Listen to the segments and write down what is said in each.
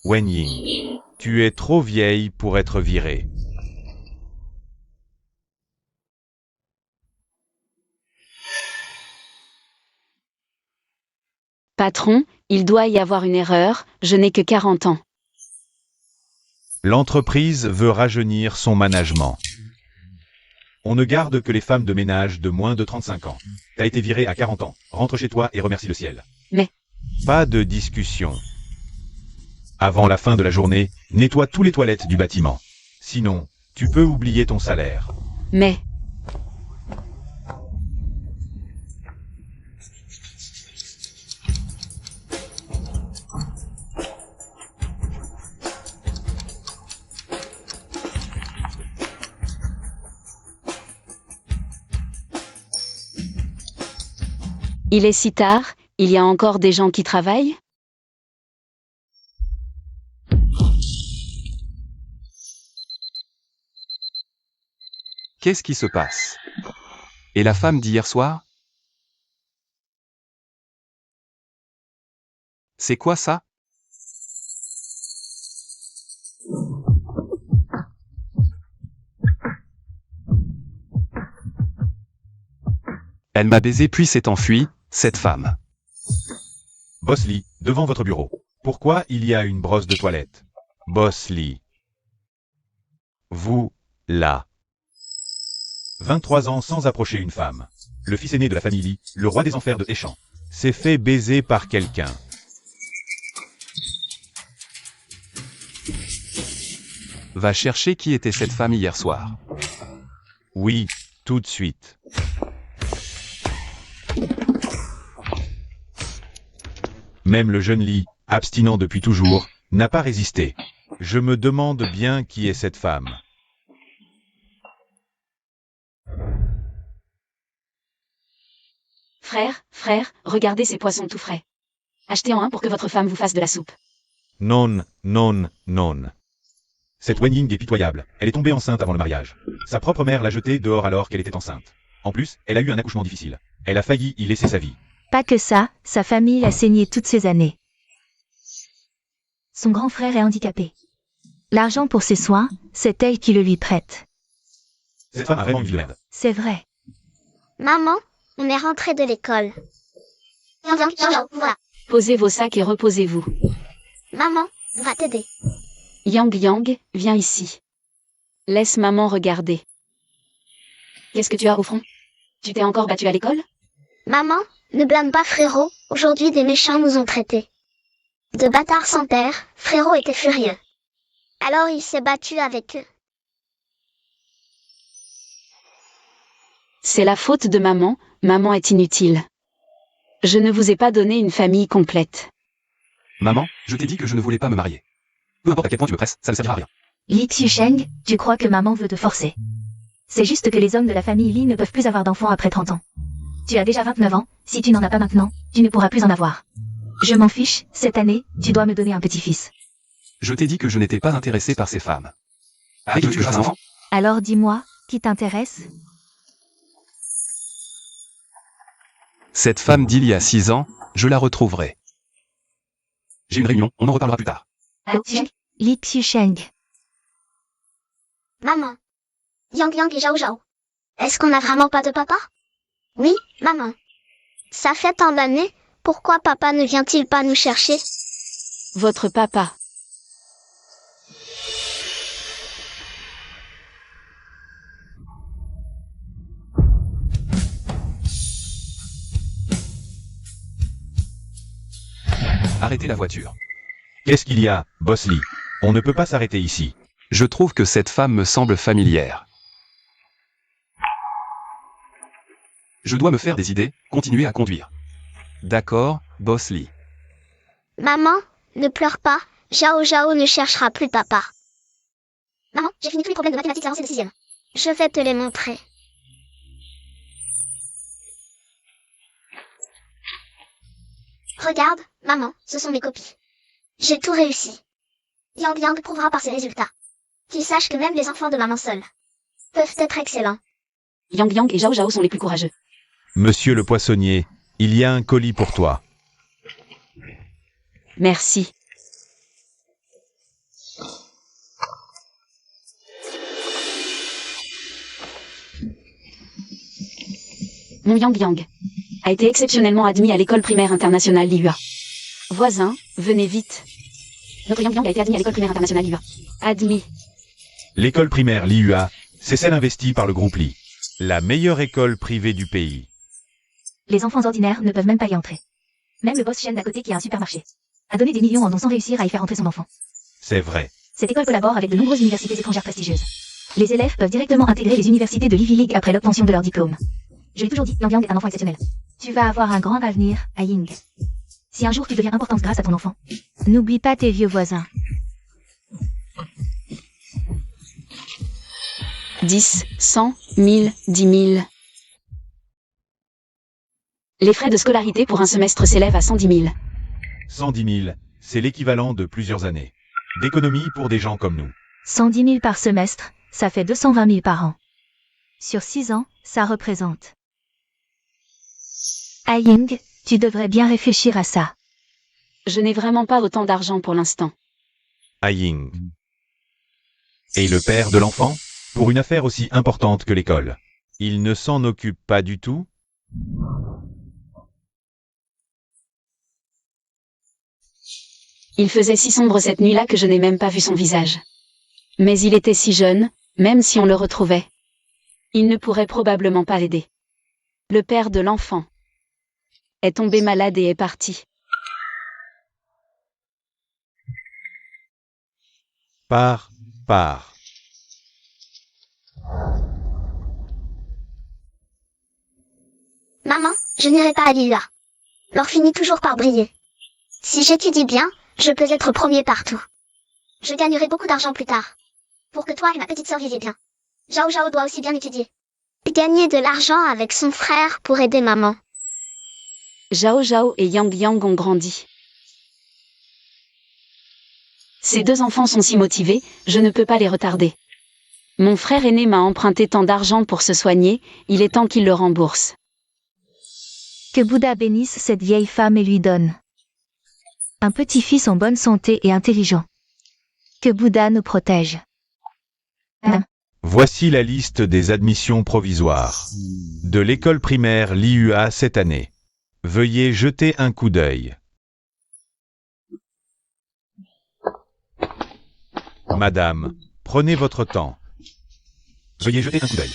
Wen Ying, tu es trop vieille pour être virée. Patron, il doit y avoir une erreur, je n'ai que 40 ans. L'entreprise veut rajeunir son management. On ne garde que les femmes de ménage de moins de 35 ans. T'as été viré à 40 ans. Rentre chez toi et remercie le ciel. Mais... Pas de discussion. Avant la fin de la journée, nettoie tous les toilettes du bâtiment. Sinon, tu peux oublier ton salaire. Mais... Il est si tard, il y a encore des gens qui travaillent? Qu'est-ce qui se passe? Et la femme d'hier soir? C'est quoi ça? Elle m'a baisé puis s'est enfuie, cette femme. Boss Lee, devant votre bureau. Pourquoi il y a une brosse de toilette? Boss Lee. Vous, là. 23 ans sans approcher une femme. Le fils aîné de la famille Lee, le roi des enfers de Échamps, s'est fait baiser par quelqu'un. Va chercher qui était cette femme hier soir. Oui, tout de suite. Même le jeune Lee, abstinent depuis toujours, n'a pas résisté. Je me demande bien qui est cette femme. Frère, regardez ces poissons tout frais. Achetez-en un pour que votre femme vous fasse de la soupe. Non. Cette Wen Ying est pitoyable. Elle est tombée enceinte avant le mariage. Sa propre mère l'a jetée dehors alors qu'elle était enceinte. En plus, elle a eu un accouchement difficile. Elle a failli y laisser sa vie. Pas que ça, sa famille a saigné toutes ces années. Son grand frère est handicapé. L'argent pour ses soins, c'est elle qui le lui prête. Cette femme a vraiment une vie de merde. C'est vrai. Maman, on est rentré de l'école. Voilà. Posez vos sacs et reposez-vous. Maman, on va t'aider. Yang, viens ici. Laisse maman regarder. Qu'est-ce que tu as au front? Tu t'es encore battu à l'école? Maman, ne blâme pas frérot, aujourd'hui des méchants nous ont traités. De bâtards sans père, frérot était furieux. Alors il s'est battu avec eux. C'est la faute de maman, maman est inutile. Je ne vous ai pas donné une famille complète. Maman, je t'ai dit que je ne voulais pas me marier. Peu importe à quel point tu me presses, ça ne servira à rien. Li Xiusheng, tu crois que maman veut te forcer. C'est juste que les hommes de la famille Li ne peuvent plus avoir d'enfants après 30 ans. Tu as déjà 29 ans, si tu n'en as pas maintenant, tu ne pourras plus en avoir. Je m'en fiche, cette année, tu dois me donner un petit-fils. Je t'ai dit que je n'étais pas intéressé par ces femmes. Arrête que je fasse un enfant. Alors dis-moi, qui t'intéresse? Cette femme d'il y a 6 ans, je la retrouverai. J'ai une réunion, on en reparlera plus tard. Allô, Li Xiusheng. Maman. Yang et Zhao. Est-ce qu'on n'a vraiment pas de papa? Oui, maman. Ça fait tant d'années, pourquoi papa ne vient-il pas nous chercher? Votre papa. Arrêtez la voiture. Qu'est-ce qu'il y a, Boss Lee? On ne peut pas s'arrêter ici. Je trouve que cette femme me semble familière. Je dois me faire des idées, continuer à conduire. D'accord, Boss Lee. Maman, ne pleure pas, Zhao ne cherchera plus papa. Maman, j'ai fini tous les problèmes de mathématiques avancées de 6e. Je vais te les montrer. Regarde, maman, ce sont mes copies. J'ai tout réussi. Yang prouvera par ses résultats. Qu'il sache que même les enfants de maman seule peuvent être excellents. Yang et Zhao sont les plus courageux. Monsieur le poissonnier, Il y a un colis pour toi. Merci. Mon Yang Yang a été exceptionnellement admis à l'école primaire internationale Lihua. Voisins, venez vite. Notre Yang Yang a été admis à l'école primaire internationale Lihua. Admis. L'école primaire Lihua, c'est celle investie par le groupe Li. La meilleure école privée du pays. Les enfants ordinaires ne peuvent même pas y entrer. Même le boss Shen d'à côté qui a un supermarché a donné des millions en dons sans réussir à y faire entrer son enfant. C'est vrai. Cette école collabore avec de nombreuses universités étrangères prestigieuses. Les élèves peuvent directement intégrer les universités de l'Ivy League après l'obtention de leur diplôme. Je l'ai toujours dit, Yang Yang est un enfant exceptionnel. Tu vas avoir un grand avenir, Ying. Si un jour tu deviens importante grâce à ton enfant, n'oublie pas tes vieux voisins. 10, 100, 1000, 10 000. Les frais de scolarité pour un semestre s'élèvent à 110 000. 110 000, c'est l'équivalent de plusieurs années d'économie pour des gens comme nous. 110 000 par semestre, ça fait 220 000 par an. Sur 6 ans, ça représente. Ying, tu devrais bien réfléchir à ça. Je n'ai vraiment pas autant d'argent pour l'instant. Ying. Et le père de l'enfant? Pour une affaire aussi importante que l'école. Il ne s'en occupe pas du tout? Il faisait si sombre cette nuit-là que je n'ai même pas vu son visage. Mais il était si jeune, même si on le retrouvait. Il ne pourrait probablement pas l'aider. Le père de l'enfant est tombé malade et est parti. Pars. Maman, je n'irai pas à Lihua. L'or finit toujours par briller. Si j'étudie bien, je peux être premier partout. Je gagnerai beaucoup d'argent plus tard. Pour que toi et ma petite sœur viviez bien. Zhao Zhao doit aussi bien étudier. Gagner de l'argent avec son frère pour aider maman. Zhao Zhao et Yang Yang ont grandi. Ces deux enfants sont si motivés, je ne peux pas les retarder. Mon frère aîné m'a emprunté tant d'argent pour se soigner, il est temps qu'il le rembourse. Que Bouddha bénisse cette vieille femme et lui donne un petit-fils en bonne santé et intelligent. Que Bouddha nous protège. Voici la liste des admissions provisoires de l'école primaire Lihua cette année. Veuillez jeter un coup d'œil. Madame, prenez votre temps. Veuillez jeter un coup d'œil.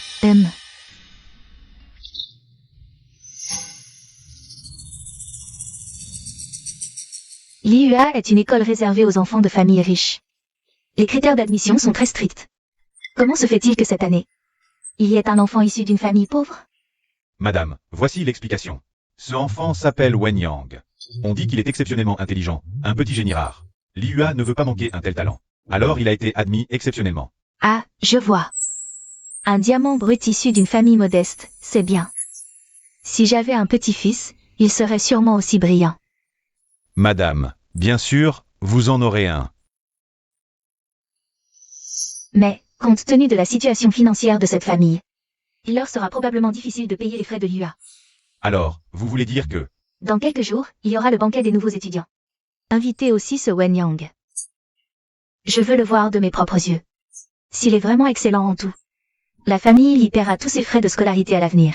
Lihua est une école réservée aux enfants de familles riches. Les critères d'admission sont très stricts. Comment se fait-il que cette année, il y ait un enfant issu d'une famille pauvre? Madame, voici l'explication. Ce enfant s'appelle Wen Yang. On dit qu'il est exceptionnellement intelligent, un petit génie rare. Lihua ne veut pas manquer un tel talent. Alors il a été admis exceptionnellement. Ah, je vois. Un diamant brut issu d'une famille modeste, c'est bien. Si j'avais un petit-fils, il serait sûrement aussi brillant. Madame, bien sûr, vous en aurez un. Mais, compte tenu de la situation financière de cette famille, il leur sera probablement difficile de payer les frais de Lihua. Alors, vous voulez dire que... Dans quelques jours, il y aura le banquet des nouveaux étudiants. Invitez aussi ce Wen Yang. Je veux le voir de mes propres yeux. S'il est vraiment excellent en tout, la famille y paiera tous ses frais de scolarité à l'avenir.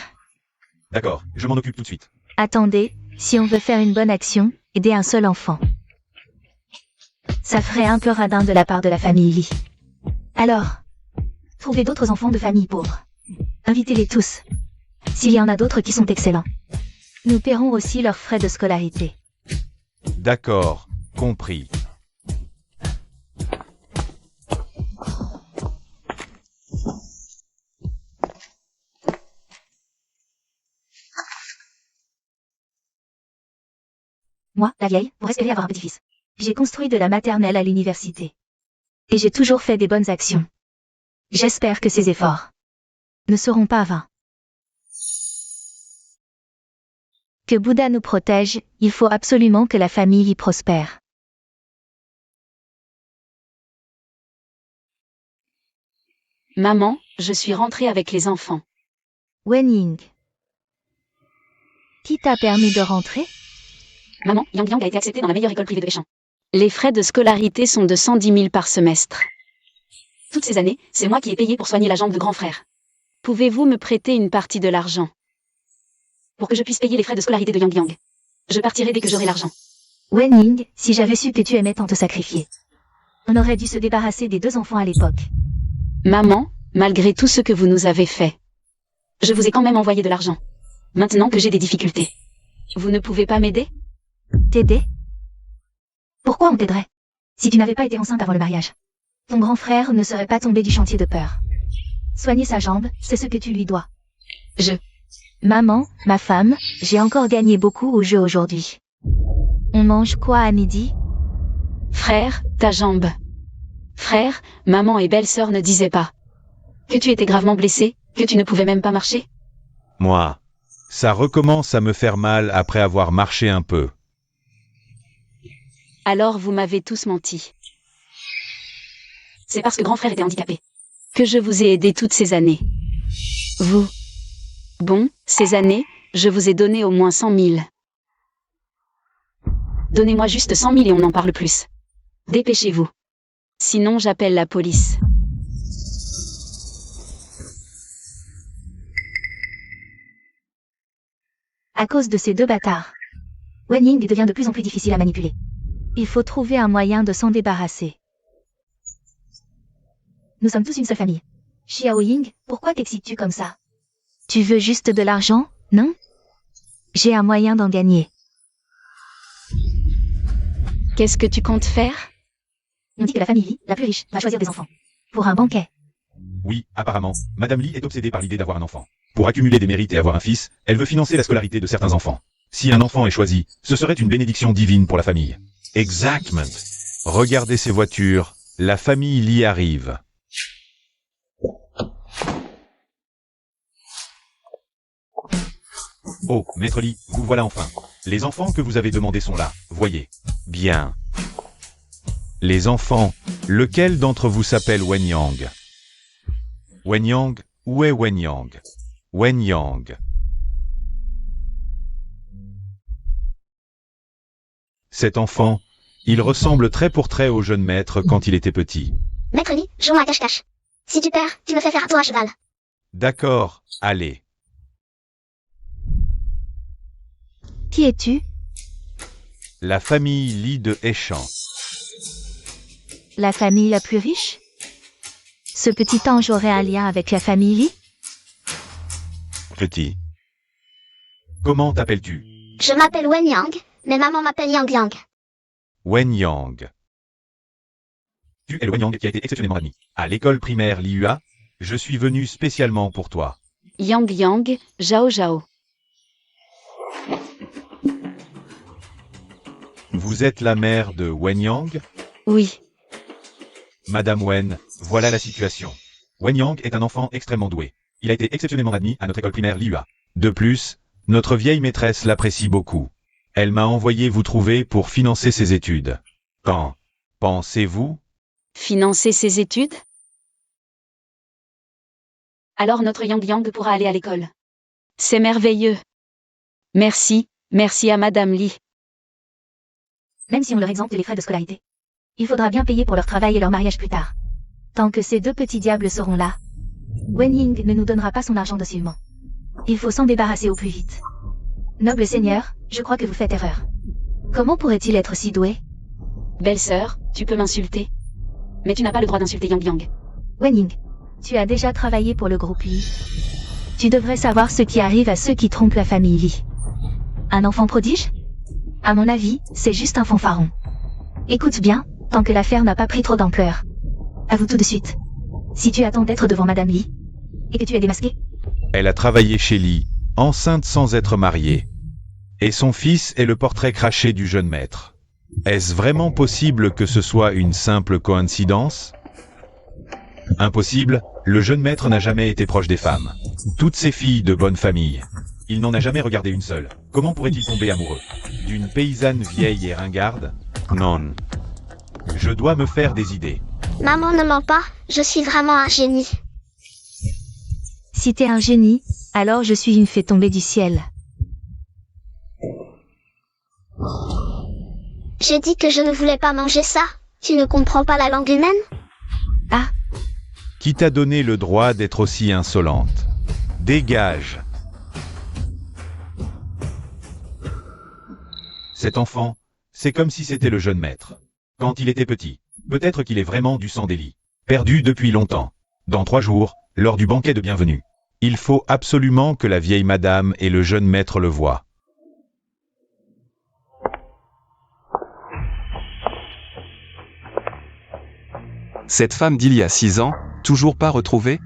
D'accord, je m'en occupe tout de suite. Attendez, si on veut faire une bonne action, aider un seul enfant. Ça ferait un peu radin de la part de la famille Li. Alors, trouvez d'autres enfants de familles pauvres. Invitez-les tous. S'il y en a d'autres qui sont excellents. Nous paierons aussi leurs frais de scolarité. D'accord, compris. Moi, la vieille, pour espérer avoir un petit-fils. J'ai construit de la maternelle à l'université. Et j'ai toujours fait des bonnes actions. J'espère que ces efforts ne seront pas vains. Que Bouddha nous protège, il faut absolument que la famille y prospère. Maman, je suis rentrée avec les enfants. Wen Ying. Qui t'a permis de rentrer? Maman, Yang Yang a été acceptée dans la meilleure école privée de Péchamp. Les frais de scolarité sont de 110 000 par semestre. Toutes ces années, c'est moi qui ai payé pour soigner la jambe de grand frère. Pouvez-vous me prêter une partie de l'argent pour que je puisse payer les frais de scolarité de Yang Yang? Je partirai dès que j'aurai l'argent. Wen Ying, si j'avais su que tu aimais tant te sacrifier. On aurait dû se débarrasser des 2 enfants à l'époque. Maman, malgré tout ce que vous nous avez fait, je vous ai quand même envoyé de l'argent. Maintenant que j'ai des difficultés, vous ne pouvez pas m'aider? T'aider? Pourquoi on t'aiderait? Si tu n'avais pas été enceinte avant le mariage, ton grand frère ne serait pas tombé du chantier de peur. Soigner sa jambe, c'est ce que tu lui dois. Maman, ma femme, j'ai encore gagné beaucoup au jeu aujourd'hui. On mange quoi à midi? Frère, ta jambe. Frère, maman et belle-sœur ne disaient pas que tu étais gravement blessé, que tu ne pouvais même pas marcher? Moi, ça recommence à me faire mal après avoir marché un peu. Alors vous m'avez tous menti. C'est parce que grand frère était handicapé que je vous ai aidé toutes ces années. Vous. Bon, ces années, je vous ai donné au moins 100 000. Donnez-moi juste 100 000 et on n'en parle plus. Dépêchez-vous. Sinon j'appelle la police. À cause de ces 2 bâtards, Wen Ying devient de plus en plus difficile à manipuler. Il faut trouver un moyen de s'en débarrasser. Nous sommes tous une seule famille. Xiao Ying, pourquoi t'excites-tu comme ça? Tu veux juste de l'argent, non? J'ai un moyen d'en gagner. Qu'est-ce que tu comptes faire? On dit que la famille Li, la plus riche, va choisir des enfants. Pour un banquet. Oui, apparemment, Madame Li est obsédée par l'idée d'avoir un enfant. Pour accumuler des mérites et avoir un fils, elle veut financer la scolarité de certains enfants. Si un enfant est choisi, ce serait une bénédiction divine pour la famille. Exactement. Regardez ces voitures, la famille Li arrive. Oh, Maître Li, vous voilà enfin. Les enfants que vous avez demandés sont là, voyez. Bien. Les enfants, lequel d'entre vous s'appelle Wen Yang? Wen Yang, où est Wen Yang? Wen Yang. Cet enfant, il ressemble trait pour trait au jeune maître quand il était petit. Maître Li, jouons à cache-cache. Si tu perds, tu me fais faire un tour à cheval. D'accord, allez. Qui es-tu? La famille Li de Échamp. La famille la plus riche? Ce petit ange aurait un lien avec la famille Li? Petit. Comment t'appelles-tu? Je m'appelle Wen Yang, mais maman m'appelle Yang Yang. Wen Yang. Tu es le Wen Yang qui a été exceptionnellement admis à l'école primaire Lihua. Je suis venu spécialement pour toi. Yang Yang, Zhao Zhao. Vous êtes la mère de Wen Yang? Oui. Madame Wen, voilà la situation. Wen Yang est un enfant extrêmement doué. Il a été exceptionnellement admis à notre école primaire Lihua. De plus, notre vieille maîtresse l'apprécie beaucoup. Elle m'a envoyé vous trouver pour financer ses études. Quand pensez-vous? Financer ses études? Alors notre Yang Yang pourra aller à l'école. C'est merveilleux. Merci, merci à Madame Li. Même si on leur exempte les frais de scolarité, il faudra bien payer pour leur travail et leur mariage plus tard. Tant que ces 2 petits diables seront là, Wen Ying ne nous donnera pas son argent docilement. Il faut s'en débarrasser au plus vite. Noble seigneur, je crois que vous faites erreur. Comment pourrait-il être si doué? Belle-sœur, tu peux m'insulter. Mais tu n'as pas le droit d'insulter Yang Yang. Wen Ying, tu as déjà travaillé pour le groupe Li. Tu devrais savoir ce qui arrive à ceux qui trompent la famille Li. Un enfant prodige? À mon avis, c'est juste un fanfaron. Écoute bien, tant que l'affaire n'a pas pris trop d'ampleur. À vous tout de suite. Si tu attends d'être devant Madame Li, et que tu es démasqué. Elle a travaillé chez Li, enceinte sans être mariée. Et son fils est le portrait craché du jeune maître. Est-ce vraiment possible que ce soit une simple coïncidence? Impossible, le jeune maître n'a jamais été proche des femmes. Toutes ces filles de bonne famille. Il n'en a jamais regardé une seule. Comment pourrait-il tomber amoureux d'une paysanne vieille et ringarde? Non. Je dois me faire des idées. Maman ne ment pas, je suis vraiment un génie. Si t'es un génie, alors je suis une fée tombée du ciel. J'ai dit que je ne voulais pas manger ça. Tu ne comprends pas la langue humaine? Ah, Qui t'a donné le droit d'être aussi insolente? Dégage! Cet enfant, c'est comme si c'était le jeune maître. Quand il était petit, peut-être qu'il est vraiment du sang d'Élie. Perdu depuis longtemps. Dans 3 jours, lors du banquet de bienvenue. Il faut absolument que la vieille madame et le jeune maître le voient. Cette femme d'il y a 6 ans, toujours pas retrouvée?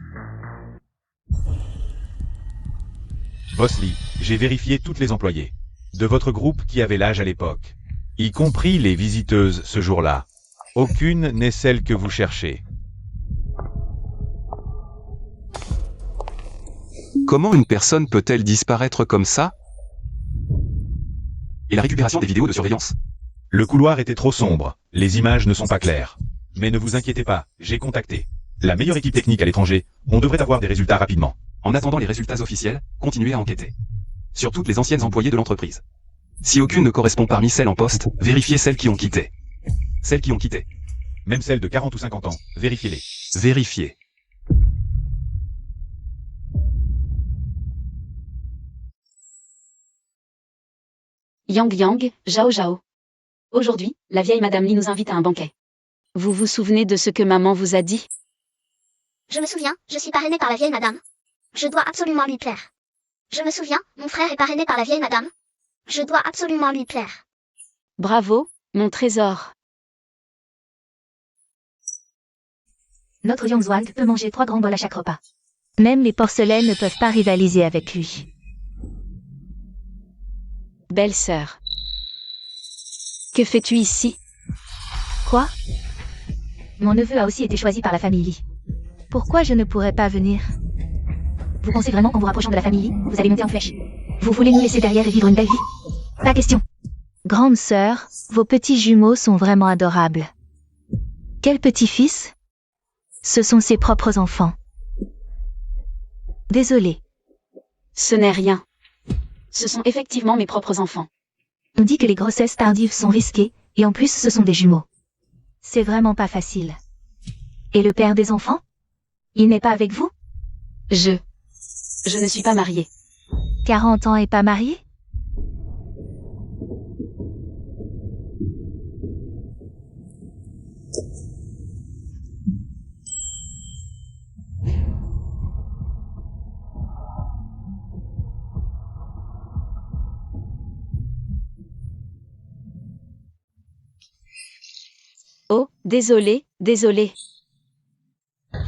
Bosley, j'ai vérifié toutes les employées de votre groupe qui avaient l'âge à l'époque, y compris les visiteuses ce jour-là. Aucune n'est celle que vous cherchez. Comment une personne peut-elle disparaître comme ça? Et la récupération des vidéos de surveillance? Le couloir était trop sombre, les images ne sont pas claires. Mais ne vous inquiétez pas, j'ai contacté la meilleure équipe technique à l'étranger, on devrait avoir des résultats rapidement. En attendant les résultats officiels, continuez à enquêter. Sur toutes les anciennes employées de l'entreprise. Si aucune ne correspond parmi celles en poste, vérifiez celles qui ont quitté. Celles qui ont quitté. Même celles de 40 ou 50 ans, vérifiez-les. Vérifiez. Yang Yang, Zhao Zhao. Aujourd'hui, la vieille Madame Li nous invite à un banquet. Vous vous souvenez de ce que maman vous a dit? Je me souviens, je suis parrainée par la vieille madame. Je dois absolument lui plaire. Je me souviens, mon frère est parrainé par la vieille madame. Je dois absolument lui plaire. Bravo, mon trésor. notre Yangzhuang peut manger 3 grands bols à chaque repas. Même les porcelaines ne peuvent pas rivaliser avec lui. Belle-sœur. Que fais-tu ici? Quoi? Mon neveu a aussi été choisi par la famille Li. Pourquoi je ne pourrais pas venir? Vous pensez vraiment qu'en vous rapprochant de la famille Li, vous allez monter en flèche? Vous voulez nous laisser derrière et vivre une belle vie? Pas question. Grande sœur, vos petits jumeaux sont vraiment adorables. Quel petit-fils? Ce sont ses propres enfants. Désolé. Ce n'est rien. Ce sont effectivement mes propres enfants. On dit que les grossesses tardives sont risquées, et en plus ce sont des jumeaux. C'est vraiment pas facile. Et le père des enfants? Il n'est pas avec vous? Je ne suis pas mariée. 40 ans et pas marié? Oh, désolé.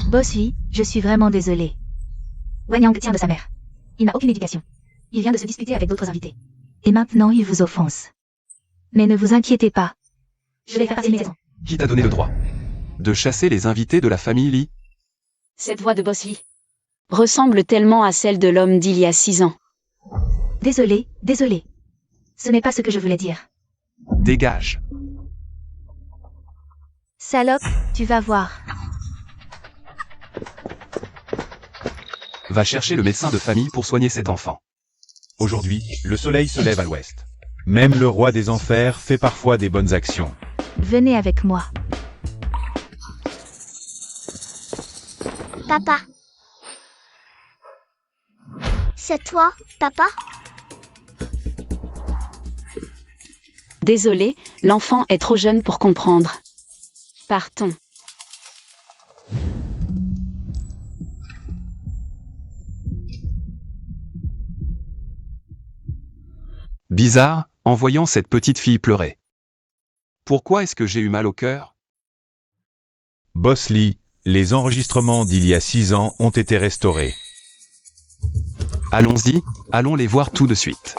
Boss oui, je suis vraiment désolée. Wanyang tient de sa mère. Il n'a aucune éducation. Il vient de se disputer avec d'autres invités. Et maintenant il vous offense. Mais ne vous inquiétez pas. Je vais faire passer mes raisons. Qui t'a donné le droit de chasser les invités de la famille Li? Cette voix de Boss Lee ressemble tellement à celle de l'homme d'il y a 6 ans. Désolée. Ce n'est pas ce que je voulais dire. Dégage. Salope, tu vas voir. Va chercher le médecin de famille pour soigner cet enfant. Aujourd'hui, le soleil se lève à l'ouest. Même le roi des enfers fait parfois des bonnes actions. Venez avec moi. Papa. C'est toi, papa? Désolé, l'enfant est trop jeune pour comprendre. Partons. Bizarre, en voyant cette petite fille pleurer. Pourquoi est-ce que j'ai eu mal au cœur? Boss Lee, les enregistrements d'il y a 6 ans ont été restaurés. Allons-y, allons les voir tout de suite.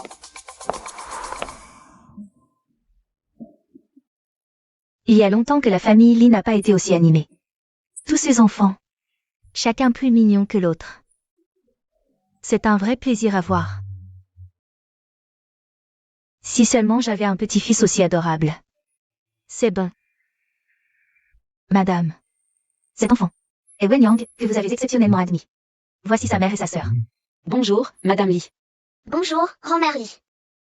Il y a longtemps que la famille Li n'a pas été aussi animée. Tous ces enfants. Chacun plus mignon que l'autre. C'est un vrai plaisir à voir. Si seulement j'avais un petit-fils aussi adorable. C'est bon. Madame. Cet enfant est Wanyang, que vous avez exceptionnellement admis. Voici sa mère et sa sœur. Bonjour, Madame Lee. Bonjour, grand-mère Lee.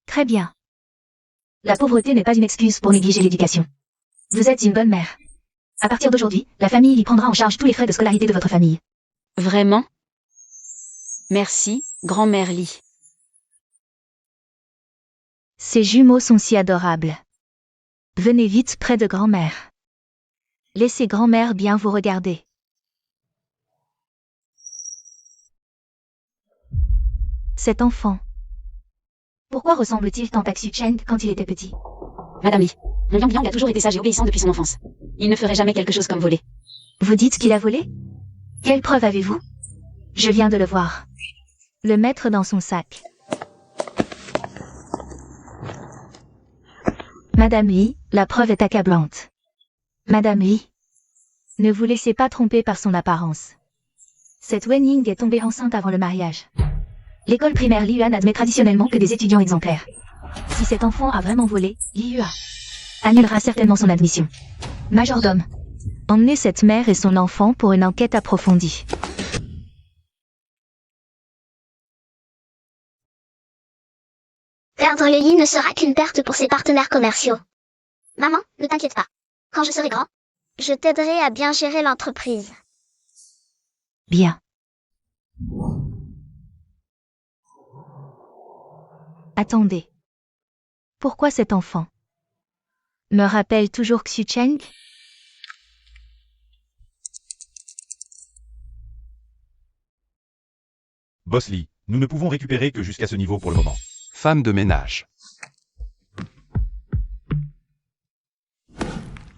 Très bien. La pauvreté n'est pas une excuse pour négliger l'éducation. Vous êtes une bonne mère. À partir d'aujourd'hui, la famille y prendra en charge tous les frais de scolarité de votre famille. Vraiment? Merci, grand-mère Lee. Ces jumeaux sont si adorables. Venez vite près de grand-mère. Laissez grand-mère bien vous regarder. Cet enfant. Pourquoi ressemble-t-il tant à Xu Cheng quand il était petit? Madame Lee, mon Yang Yang a toujours été sage et obéissant depuis son enfance. Il ne ferait jamais quelque chose comme voler. Vous dites qu'il a volé? Quelle preuve avez-vous? Je viens de le voir. Le mettre dans son sac. Madame Lee, la preuve est accablante. Madame Lee, ne vous laissez pas tromper par son apparence. Cette Wen Ying est tombée enceinte avant le mariage. L'école primaire Liyua n'admet traditionnellement que des étudiants exemplaires. Si cet enfant a vraiment volé, Liyua annulera certainement son admission. Majordome, emmenez cette mère et son enfant pour une enquête approfondie. Perdre les lits ne sera qu'une perte pour ses partenaires commerciaux. Maman, ne t'inquiète pas. Quand je serai grand, je t'aiderai à bien gérer l'entreprise. Bien. Attendez. Pourquoi cet enfant me rappelle toujours Xu Cheng? Boss Lee, nous ne pouvons récupérer que jusqu'à ce niveau pour le moment. Femme de ménage.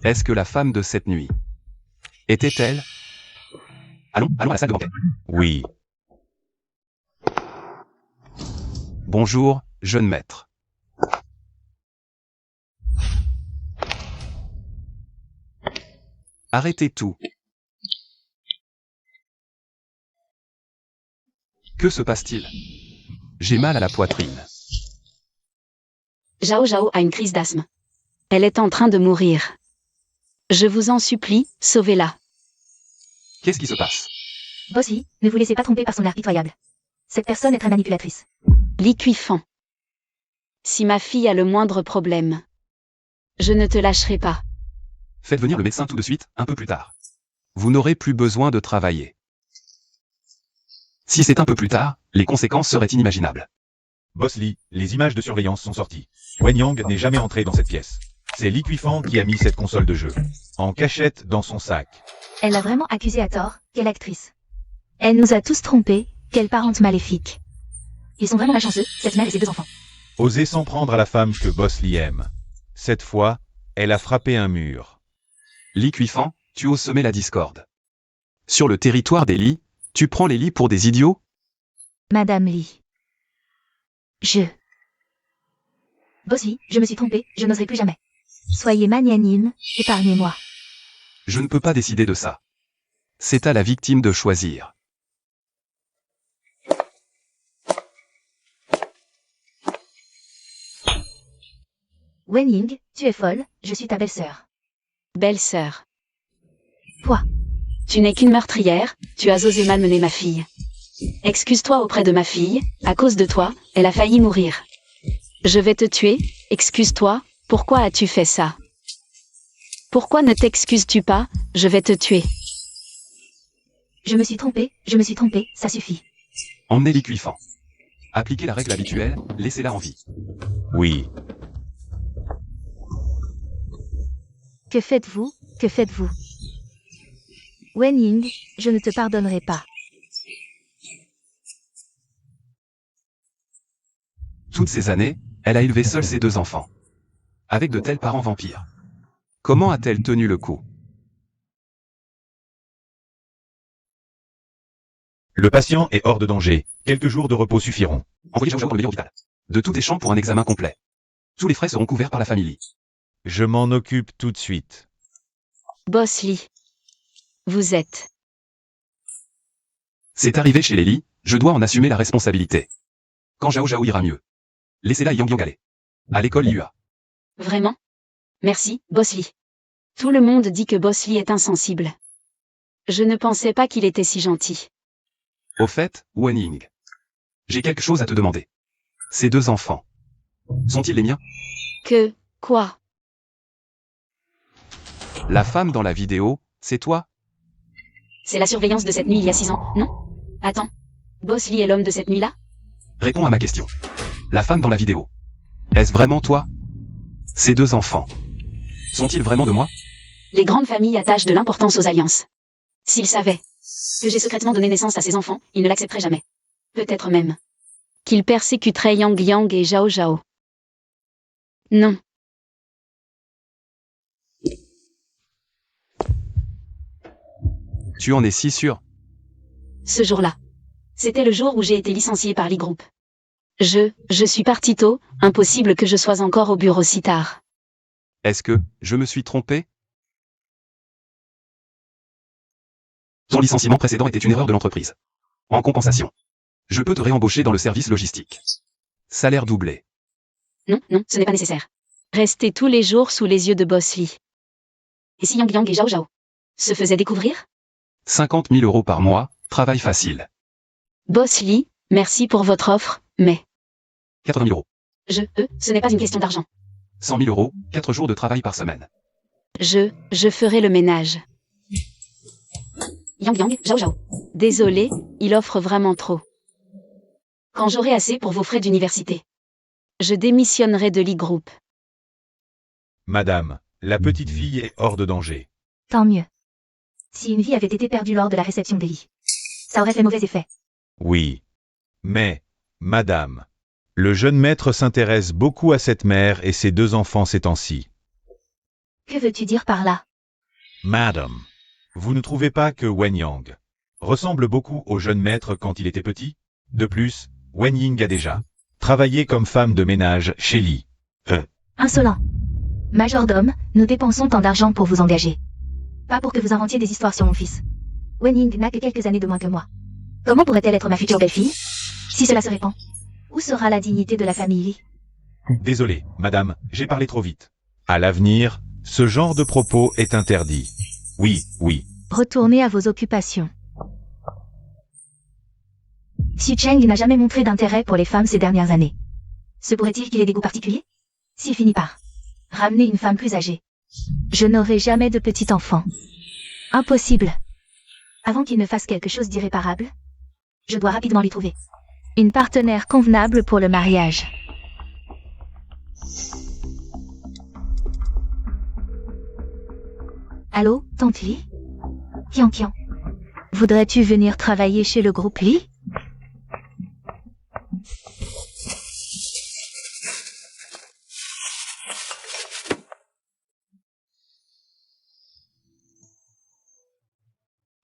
Est-ce que la femme de cette nuit était-elle? Allons à la salle de banquet. Oui. Bonjour, jeune maître. Arrêtez tout. Que se passe-t-il? J'ai mal à la poitrine. Zhao Zhao a une crise d'asthme. Elle est en train de mourir. Je vous en supplie, sauvez-la. Qu'est-ce qui se passe? Bossy, ne vous laissez pas tromper par son air pitoyable. Cette personne est très manipulatrice. Li Cuifan. Si ma fille a le moindre problème, je ne te lâcherai pas. Faites venir le médecin tout de suite, un peu plus tard. Vous n'aurez plus besoin de travailler. Si c'est un peu plus tard, les conséquences seraient inimaginables. Boss Lee, les images de surveillance sont sorties. Wen Yang n'est jamais entré dans cette pièce. C'est Li Cuifan qui a mis cette console de jeu en cachette dans son sac. Elle l'a vraiment accusée à tort, quelle actrice. Elle nous a tous trompés, quelle parente maléfique. Ils sont vraiment malchanceux, cette mère et ses deux enfants. Osez s'en prendre à la femme que Boss Lee aime. Cette fois, elle a frappé un mur. Li Cuifan, tu oses semer la discorde. Sur le territoire des lits, tu prends les lits pour des idiots? Madame Lee. Bossy, je me suis trompée, je n'oserai plus jamais. Soyez magnanime, épargnez-moi. Je ne peux pas décider de ça. C'est à la victime de choisir. Wen Ying, tu es folle, je suis ta belle-sœur. Belle-sœur. Toi. Tu n'es qu'une meurtrière, tu as osé malmener ma fille. Excuse-toi auprès de ma fille, à cause de toi, elle a failli mourir. Je vais te tuer, excuse-toi, pourquoi as-tu fait ça? Pourquoi ne t'excuses-tu pas, je vais te tuer. Je me suis trompée, ça suffit. Emmenez Li Cuifan. Appliquez la règle habituelle, laissez-la en vie. Oui. Que faites-vous? Que faites-vous? Wen Ying, je ne te pardonnerai pas. Toutes ces années, elle a élevé seule ses deux enfants. Avec de tels parents vampires. Comment a-t-elle tenu le coup? Le patient est hors de danger. Quelques jours de repos suffiront. Envoyez Zhao Zhao dans le meilleur hôpital. De toutes les chambres pour un examen complet. Tous les frais seront couverts par la famille Lee. Je m'en occupe tout de suite. Boss Lee. Vous êtes. C'est arrivé chez les Lee, je dois en assumer la responsabilité. Quand Zhao Zhao ira mieux. Laissez-la Yang Yang aller. À l'école Liyua. Vraiment? Merci, Boss Lee. Tout le monde dit que Boss Lee est insensible. Je ne pensais pas qu'il était si gentil. Au fait, Wen Ying. J'ai quelque chose à te demander. Ces deux enfants. Sont-ils les miens? Que, Quoi? La femme dans la vidéo, c'est toi? C'est la surveillance de cette nuit il y a 6 ans, non? Attends. Boss Lee est l'homme de cette nuit-là? Réponds à ma question. La femme dans la vidéo. Est-ce vraiment toi? Ces deux enfants. Sont-ils vraiment de moi? Les grandes familles attachent de l'importance aux alliances. S'ils savaient que j'ai secrètement donné naissance à ces enfants, ils ne l'accepteraient jamais. Peut-être même qu'ils persécuteraient Yang Yang et Zhao Zhao. Non. Tu en es si sûr? Ce jour-là. C'était le jour où j'ai été licenciée par l'e-group. Je suis partie tôt, impossible que je sois encore au bureau si tard. Est-ce que je me suis trompé? Ton licenciement précédent était une erreur de l'entreprise. En compensation, je peux te réembaucher dans le service logistique. Salaire doublé. Non, ce n'est pas nécessaire. Restez tous les jours sous les yeux de Boss Lee. Et si Yang Yang et Zhao Zhao se faisaient découvrir? 50 000 € par mois, travail facile. Boss Lee, merci pour votre offre, mais 80 000 €. ce n'est pas une question d'argent. 100 000 €, 4 jours de travail par semaine. Je ferai le ménage. Yang Yang, Zhao Zhao. Désolé, il offre vraiment trop. Quand j'aurai assez pour vos frais d'université, je démissionnerai de l'e-group. Madame, la petite fille est hors de danger. Tant mieux. Si une vie avait été perdue lors de la réception d'Eli, ça aurait fait mauvais effet. Oui. Mais, madame, le jeune maître s'intéresse beaucoup à cette mère et ses deux enfants ces temps-ci. Que veux-tu dire par là? Madame, vous ne trouvez pas que Wen Yang ressemble beaucoup au jeune maître quand il était petit? De plus, Wen Ying a déjà travaillé comme femme de ménage chez Li. Insolent. Majordome, nous dépensons tant d'argent pour vous engager. Pas pour que vous inventiez des histoires sur mon fils. Wen Ying n'a que quelques années de moins que moi. Comment pourrait-elle être ma future belle-fille? Si cela se répand, où sera la dignité de la famille Li? Désolé, madame, j'ai parlé trop vite. À l'avenir, ce genre de propos est interdit. Oui. Retournez à vos occupations. Xu Cheng n'a jamais montré d'intérêt pour les femmes ces dernières années. Se pourrait-il qu'il ait des goûts particuliers? S'il finit par ramener une femme plus âgée, je n'aurai jamais de petit enfant. Impossible. Avant qu'il ne fasse quelque chose d'irréparable, je dois rapidement lui trouver une partenaire convenable pour le mariage. Allô, tante Li? Kian. Voudrais-tu venir travailler chez le groupe Li?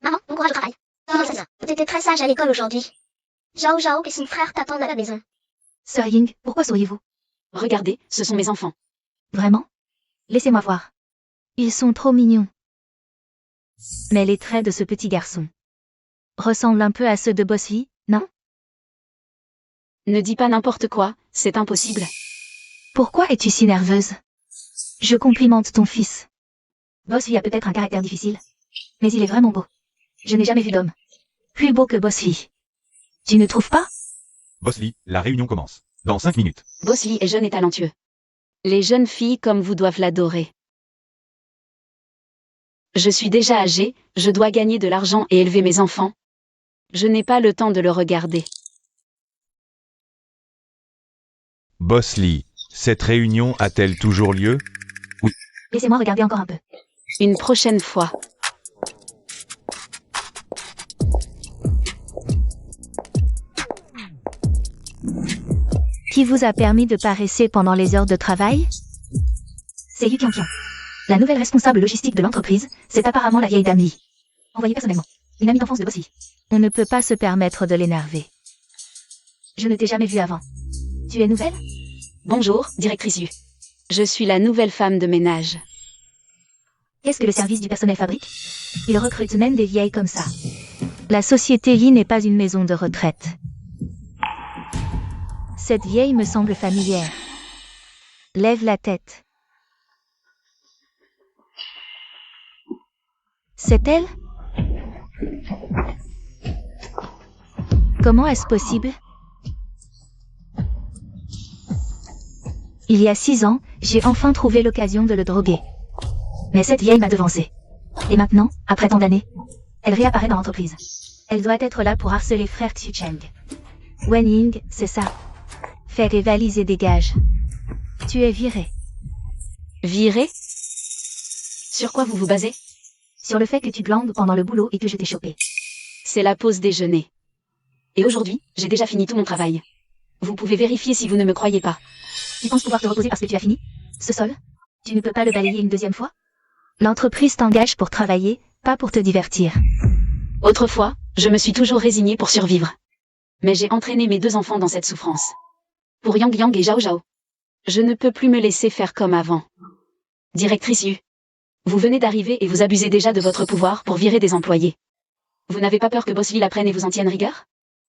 Maman, bon courage au travail. T'étais très sage à l'école aujourd'hui. Zhao Zhao et son frère t'attendent à la maison. Sir Ying, pourquoi souriez-vous? Regardez, ce sont mes enfants. Vraiment? Laissez-moi voir. Ils sont trop mignons. Mais les traits de ce petit garçon ressemblent un peu à ceux de Boss Lee, non? Ne dis pas n'importe quoi, c'est impossible. Pourquoi es-tu si nerveuse? Je complimente ton fils. Boss Lee a peut-être un caractère difficile, mais il est vraiment beau. Je n'ai jamais vu d'homme plus beau que Boss Lee. Tu ne trouves pas? Boss Lee, la réunion commence. Dans 5 minutes. Boss Lee est jeune et talentueux. Les jeunes filles comme vous doivent l'adorer. Je suis déjà âgée, je dois gagner de l'argent et élever mes enfants. Je n'ai pas le temps de le regarder. Boss Lee, cette réunion a-t-elle toujours lieu? Laissez-moi regarder encore un peu. Une prochaine fois. Qui vous a permis de paresser pendant les heures de travail? C'est Yu Kian. La nouvelle responsable logistique de l'entreprise, c'est apparemment la vieille dame Li. Envoyée personnellement. Une amie d'enfance de Boss Lee. On ne peut pas se permettre de l'énerver. Je ne t'ai jamais vue avant. Tu es nouvelle? Bonjour, directrice Yu. Je suis la nouvelle femme de ménage. Qu'est-ce que le service du personnel fabrique? Il recrute même des vieilles comme ça. La société Li n'est pas une maison de retraite. Cette vieille me semble familière. Lève la tête. C'est elle? Comment est-ce possible? Il y a 6 ans, J'ai enfin trouvé l'occasion de le droguer. Mais cette vieille m'a devancé. Et maintenant, après tant d'années, elle réapparaît dans l'entreprise. Elle doit être là pour harceler frère Xiucheng. Wen Ying, c'est ça. Fais tes valises et dégage. Tu es viré. Viré? Sur quoi vous vous basez? Sur le fait que tu glandes pendant le boulot et que je t'ai chopé. C'est la pause déjeuner. Et aujourd'hui, j'ai déjà fini tout mon travail. Vous pouvez vérifier si vous ne me croyez pas. Tu penses pouvoir te reposer parce que tu as fini? Ce sol? Tu ne peux pas le balayer une deuxième fois? L'entreprise t'engage pour travailler, pas pour te divertir. Autrefois, je me suis toujours résignée pour survivre. Mais j'ai entraîné mes 2 enfants dans cette souffrance. Pour Yang Yang et Zhao Zhao. Je ne peux plus me laisser faire comme avant. Directrice Yu. Vous venez d'arriver et vous abusez déjà de votre pouvoir pour virer des employés. Vous n'avez pas peur que Boss Lee la prenne et vous en tienne rigueur?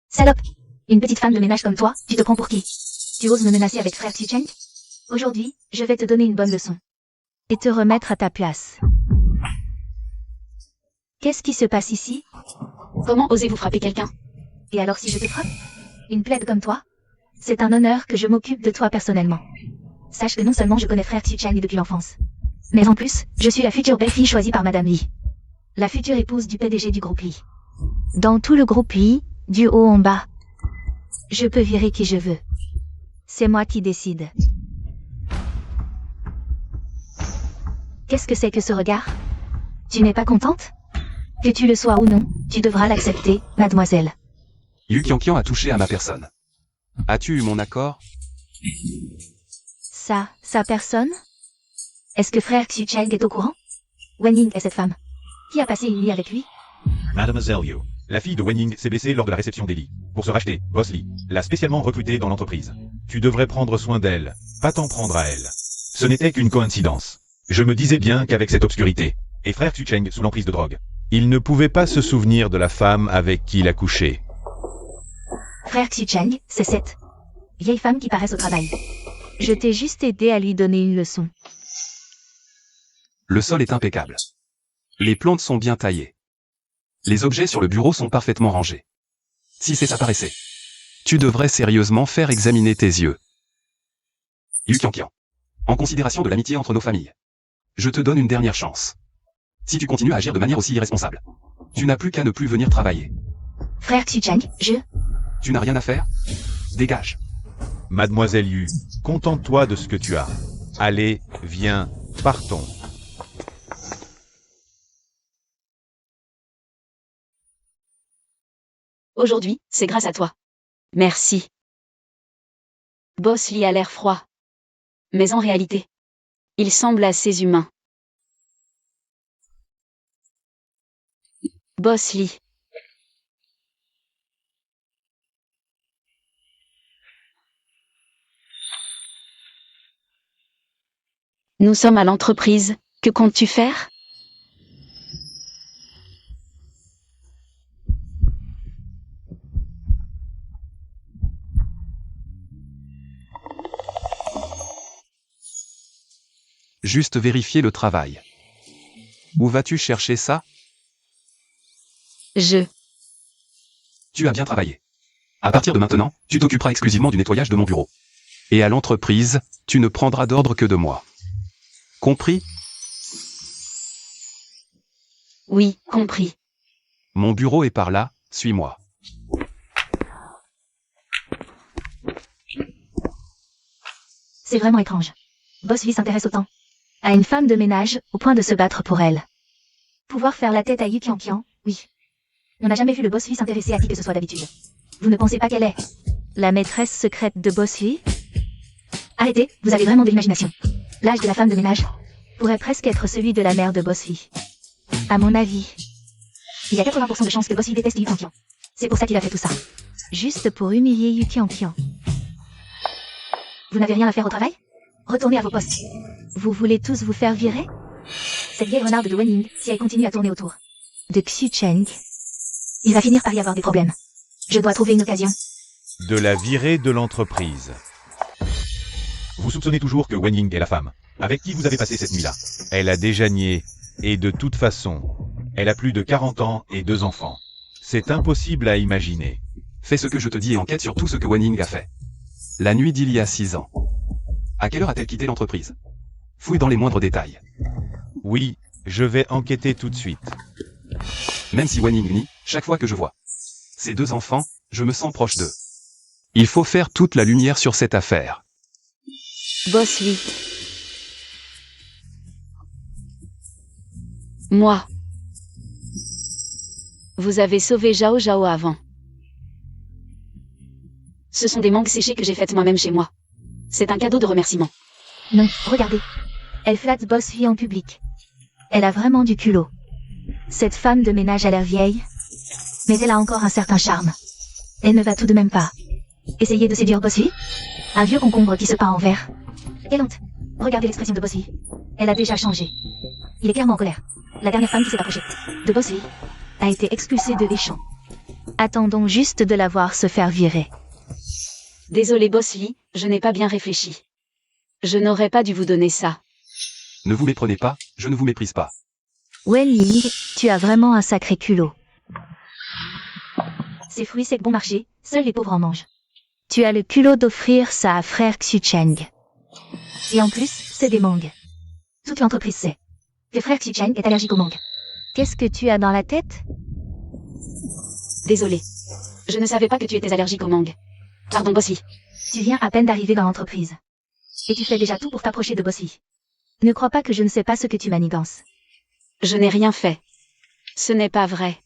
Salope! Une petite femme de ménage comme toi, tu te prends pour qui? Tu oses me menacer avec frère Xiucheng? Aujourd'hui, je vais te donner une bonne leçon. Et te remettre à ta place. Qu'est-ce qui se passe ici? Comment osez-vous frapper quelqu'un? Et alors si je te frappe? Une plaide comme toi? C'est un honneur que je m'occupe de toi personnellement. Sache que non seulement je connais frère Xiucheng depuis l'enfance, mais en plus, je suis la future belle-fille choisie par Madame Li. La future épouse du PDG du groupe Li. Dans tout le groupe Li, du haut en bas, je peux virer qui je veux. C'est moi qui décide. Qu'est-ce que c'est que ce regard? Tu n'es pas contente? Que tu le sois ou non, tu devras l'accepter, mademoiselle. Yu Qianqian a touché à ma personne. As-tu eu mon accord? Sa personne? Est-ce que frère Xiucheng est au courant? Wen Ying est cette femme. Qui a passé une nuit avec lui? Mademoiselle Yu, la fille de Wen Ying s'est blessée lors de la réception d'Eli. Pour se racheter, Boss Lee l'a spécialement recrutée dans l'entreprise. Tu devrais prendre soin d'elle, pas t'en prendre à elle. Ce n'était qu'une coïncidence. Je me disais bien qu'avec cette obscurité, et frère Xiucheng sous l'emprise de drogue, il ne pouvait pas se souvenir de la femme avec qui il a couché. Frère Xiucheng, c'est cette vieille femme qui paraît au travail. Je t'ai juste aidé à lui donner une leçon. Le sol est impeccable. Les plantes sont bien taillées. Les objets sur le bureau sont parfaitement rangés. Si c'est ça paraissait, tu devrais sérieusement faire examiner tes yeux. Yu Qianqian. En considération de l'amitié entre nos familles, je te donne une dernière chance. Si tu continues à agir de manière aussi irresponsable, tu n'as plus qu'à ne plus venir travailler. Frère Xiucheng, Tu n'as rien à faire? Dégage. Mademoiselle Yu, contente-toi de ce que tu as. Allez, viens, partons. Aujourd'hui, c'est grâce à toi. Merci. Boss Lee a l'air froid. Mais en réalité, il semble assez humain. Boss Lee. Nous sommes à l'entreprise, que comptes-tu faire? Juste vérifier le travail. Où vas-tu chercher ça? Tu as bien travaillé. À partir de maintenant, tu t'occuperas exclusivement du nettoyage de mon bureau. Et à l'entreprise, tu ne prendras d'ordre que de moi. Compris? Oui, compris. Mon bureau est par là, suis-moi. C'est vraiment étrange. Boss Lee s'intéresse autant à une femme de ménage, au point de se battre pour elle. Pouvoir faire la tête à Yu Qianqian, oui. On n'a jamais vu le Boss Lee s'intéresser à qui que ce soit d'habitude. Vous ne pensez pas qu'elle est la maîtresse secrète de Boss Lee? Arrêtez, vous avez vraiment de l'imagination. L'âge de la femme de ménage pourrait presque être celui de la mère de Boss Lee. À mon avis, il y a 80% de chances que Boss Lee déteste Yu Qianqian. C'est pour ça qu'il a fait tout ça. Juste pour humilier Yu Qianqian. Vous n'avez rien à faire au travail? Retournez à vos postes. Vous voulez tous vous faire virer? Cette vieille renarde de Wen Ying, si elle continue à tourner autour de Xiucheng, il va finir par y avoir des problèmes. Je dois trouver une occasion. De la virée de l'entreprise. Vous soupçonnez toujours que Wen Ying est la femme avec qui vous avez passé cette nuit-là. Elle a déjà nié, et de toute façon, elle a plus de 40 ans et 2 enfants. C'est impossible à imaginer. Fais ce que je te dis et enquête sur tout ce que Wen Ying a fait. La nuit d'il y a 6 ans. À quelle heure a-t-elle quitté l'entreprise? Fouille dans les moindres détails. Oui, je vais enquêter tout de suite. Même si Wen Ying nie, chaque fois que je vois ces deux enfants, je me sens proche d'eux. Il faut faire toute la lumière sur cette affaire. Boss Lee. Moi. Vous avez sauvé Zhao Zhao avant. Ce sont des mangues séchées que j'ai faites moi-même chez moi. C'est un cadeau de remerciement. Non, regardez. Elle flatte Boss Lee en public. Elle a vraiment du culot. Cette femme de ménage a l'air vieille, mais elle a encore un certain charme. Elle ne va tout de même pas essayer de séduire Boss Lee? Un vieux concombre qui se peint en vert. Quelle honte. Regardez l'expression de Boss Lee. Elle a déjà changé. Il est clairement en colère. La dernière femme qui s'est approchée de Boss Lee a été expulsée de l'échange. Attendons juste de la voir se faire virer. Désolé Boss Lee, je n'ai pas bien réfléchi. Je n'aurais pas dû vous donner ça. Ne vous méprenez pas, je ne vous méprise pas. Wen Ying, tu as vraiment un sacré culot. Ces fruits secs bon marché, seuls les pauvres en mangent. Tu as le culot d'offrir ça à frère Xu Cheng. Et en plus, c'est des mangues. Toute l'entreprise sait que frère Xu Cheng est allergique aux mangues. Qu'est-ce que tu as dans la tête? Désolé. Je ne savais pas que tu étais allergique aux mangues. Pardon Boss Lee. Tu viens à peine d'arriver dans l'entreprise. Et tu fais déjà tout pour t'approcher de Boss Lee. Ne crois pas que je ne sais pas ce que tu manigances. Je n'ai rien fait. Ce n'est pas vrai.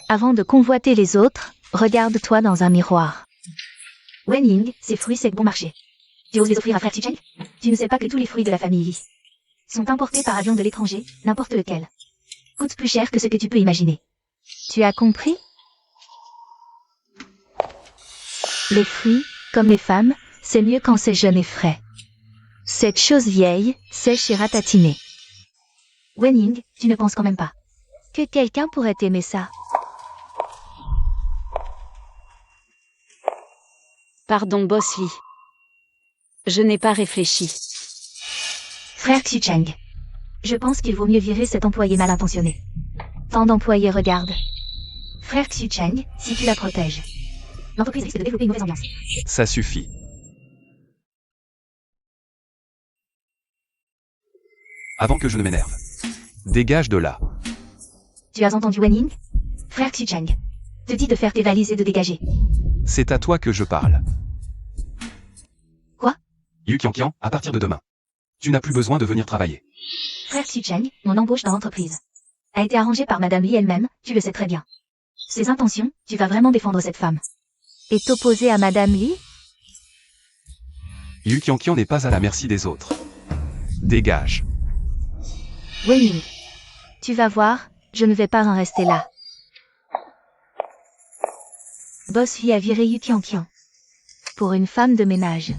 Avant de convoiter les autres, regarde-toi dans un miroir. Wen Ying, ces fruits secs bon marché. Tu oses les offrir à frère Xu Cheng? Tu ne sais pas que tous les fruits de la famille Li sont importés par avion de l'étranger, n'importe lequel. Coûtent plus cher que ce que tu peux imaginer. Tu as compris? Les fruits, comme les femmes, c'est mieux quand c'est jeune et frais. Cette chose vieille, sèche et ratatinée. Wen Ying, tu ne penses quand même pas que quelqu'un pourrait aimer ça? Pardon Boss Lee. Je n'ai pas réfléchi. Frère Xu Cheng. Je pense qu'il vaut mieux virer cet employé mal intentionné. Tant d'employés regardent. Frère Xu Cheng, si tu la protèges, l'entreprise risque de développer une mauvaise ambiance. Ça suffit. Avant que je ne m'énerve. Dégage de là. Tu as entendu Wen Ying? Frère Xu Cheng te dit de faire tes valises et de dégager. C'est à toi que je parle. Quoi? Yu Qianqian, à partir de demain. Tu n'as plus besoin de venir travailler. Frère Xu Cheng, mon embauche dans l'entreprise a été arrangée par Madame Li elle-même, tu le sais très bien. Ses intentions, tu vas vraiment défendre cette femme. Et t'opposer à Madame Li? Yu Qianqian n'est pas à la merci des autres. Dégage. Wen Ying. Tu vas voir, je ne vais pas en rester là. Boss Lee a viré Yu Qianqian. Pour une femme de ménage.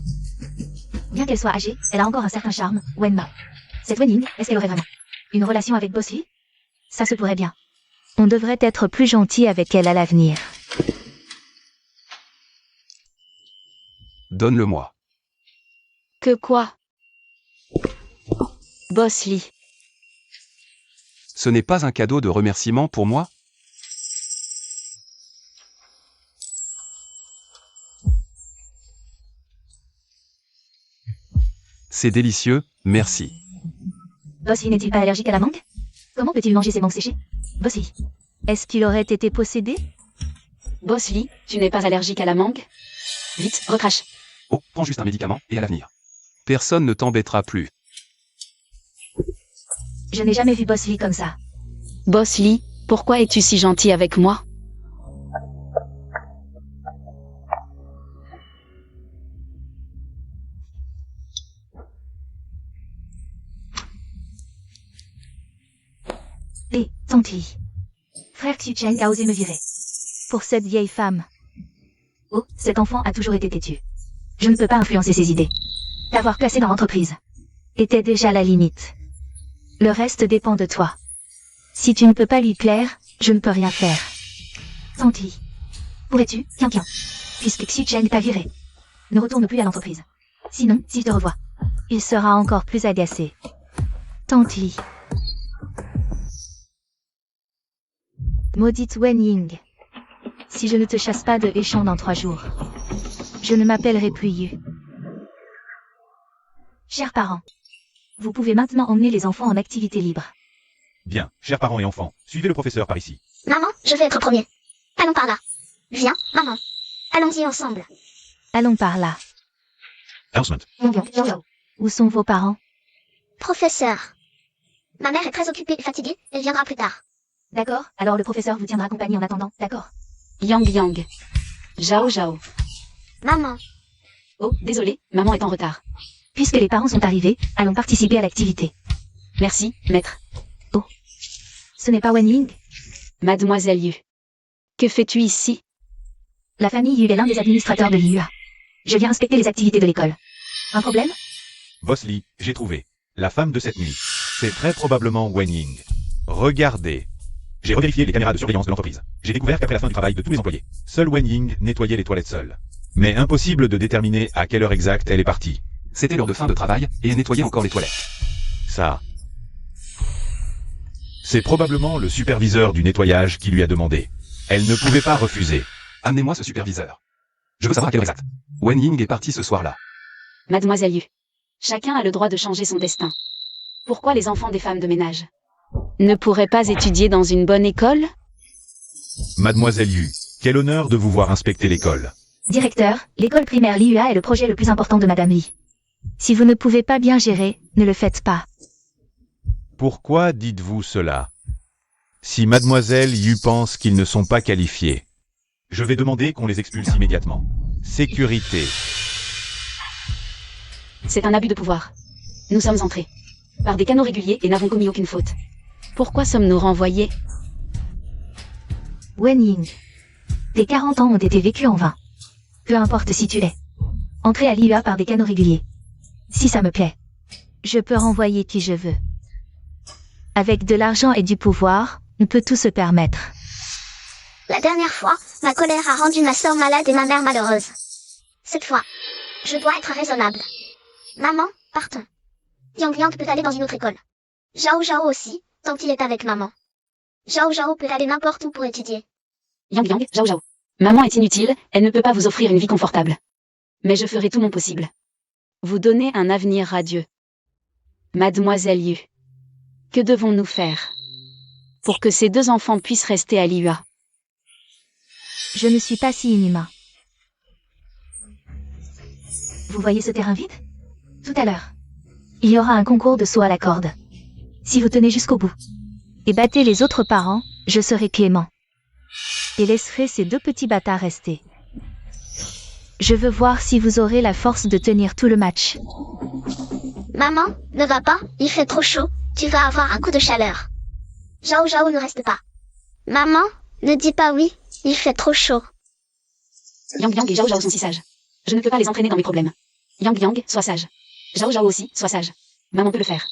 Bien qu'elle soit âgée, elle a encore un certain charme, Wen Ma. Cette Wen Ying, est-ce qu'elle aurait vraiment une relation avec Boss Lee? Ça se pourrait bien. On devrait être plus gentil avec elle à l'avenir. Donne-le-moi. Que quoi? Boss Lee. Ce n'est pas un cadeau de remerciement pour moi? C'est délicieux, merci. Boss Lee n'est-il pas allergique à la mangue? Comment peut-il manger ces mangues séchées? Boss Lee. Est-ce qu'il aurait été possédé? Boss Lee, tu n'es pas allergique à la mangue? Vite, recrache. Oh, prends juste un médicament, et à l'avenir. Personne ne t'embêtera plus. Je n'ai jamais vu Boss Lee comme ça. Boss Lee, pourquoi es-tu si gentil avec moi? Hé, tante Li. Frère Xu Cheng a osé me virer. Pour cette vieille femme. Oh, cet enfant a toujours été têtu. Je ne peux pas influencer ses idées. T'avoir placé dans l'entreprise était déjà la limite. Le reste dépend de toi. Si tu ne peux pas lui plaire, je ne peux rien faire. Tante Li. Pourrais-tu, Qianqian, puisque Xu Cheng t'a viré, ne retourne plus à l'entreprise. Sinon, s'il te revoit, il sera encore plus agacé. Tante Li. Maudite Wen Ying. Si je ne te chasse pas de Échan dans 3 jours, je ne m'appellerai plus Yu. Chers parents, vous pouvez maintenant emmener les enfants en activité libre. Bien, chers parents et enfants, suivez le professeur par ici. Maman, je veux être premier. Allons par là. Viens, maman. Allons-y ensemble. Allons par là. Announcement. Où sont vos parents? Professeur. Ma mère est très occupée et fatiguée, elle viendra plus tard. D'accord, alors le professeur vous tiendra compagnie en attendant, d'accord? Yang Yang. Zhao Zhao. Maman. Oh, désolé, maman est en retard. Puisque les parents sont arrivés, allons participer à l'activité. Merci, maître. Ce n'est pas Wen Ying? Mademoiselle Yu. Que fais-tu ici? La famille Yu est l'un des administrateurs de l'IUA. Je viens inspecter les activités de l'école. Un problème? Boss Lee, j'ai trouvé. La femme de cette nuit. C'est très probablement Wen Ying. Regardez. J'ai revérifié les caméras de surveillance de l'entreprise. J'ai découvert qu'après la fin du travail de tous les employés, seul Wen Ying nettoyait les toilettes seule. Mais impossible de déterminer à quelle heure exacte elle est partie. C'était l'heure de fin de travail, et elle nettoyait encore les toilettes. Ça. C'est probablement le superviseur du nettoyage qui lui a demandé. Elle ne pouvait pas refuser. Amenez-moi ce superviseur. Je veux savoir à quelle heure exacte. Wen Ying est parti ce soir-là. Mademoiselle Yu. Chacun a le droit de changer son destin. Pourquoi les enfants des femmes de ménage ne pourraient pas étudier dans une bonne école? Mademoiselle Yu, quel honneur de vous voir inspecter l'école. Directeur, l'école primaire l'IUA est le projet le plus important de Madame Lee. Si vous ne pouvez pas bien gérer, ne le faites pas. Pourquoi dites-vous cela? Si Mademoiselle Yu pense qu'ils ne sont pas qualifiés, je vais demander qu'on les expulse immédiatement. Sécurité. C'est un abus de pouvoir. Nous sommes entrés par des canaux réguliers et n'avons commis aucune faute. Pourquoi sommes-nous renvoyés? Wen Ying. Tes 40 ans ont été vécus en vain. Peu importe si tu l'es. Entrer à l'IUA par des canaux réguliers. Si ça me plaît, je peux renvoyer qui je veux. Avec de l'argent et du pouvoir, on peut tout se permettre. La dernière fois, ma colère a rendu ma sœur malade et ma mère malheureuse. Cette fois, je dois être raisonnable. Maman, partons. Yang Yang peut aller dans une autre école. Zhao Zhao aussi, tant qu'il est avec maman. Zhao Zhao peut aller n'importe où pour étudier. Yang Yang, Zhao Zhao. Maman est inutile, elle ne peut pas vous offrir une vie confortable. Mais je ferai tout mon possible. Vous donner un avenir radieux. Mademoiselle Yu. Que devons-nous faire pour que ces deux enfants puissent rester à l'IUA? Je ne suis pas si inhumain. Vous voyez ce terrain vide? Tout à l'heure, il y aura un concours de saut à la corde. Si vous tenez jusqu'au bout et battez les autres parents, je serai clément. Et laisserai ces deux petits bâtards rester. Je veux voir si vous aurez la force de tenir tout le match. Maman, ne va pas, il fait trop chaud, tu vas avoir un coup de chaleur. Zhao Zhao ne reste pas. Maman, ne dis pas oui, il fait trop chaud. Yang Yang et Zhao Zhao sont si sages. Je ne peux pas les entraîner dans mes problèmes. Yang Yang, sois sage. Zhao Zhao aussi, sois sage. Maman peut le faire.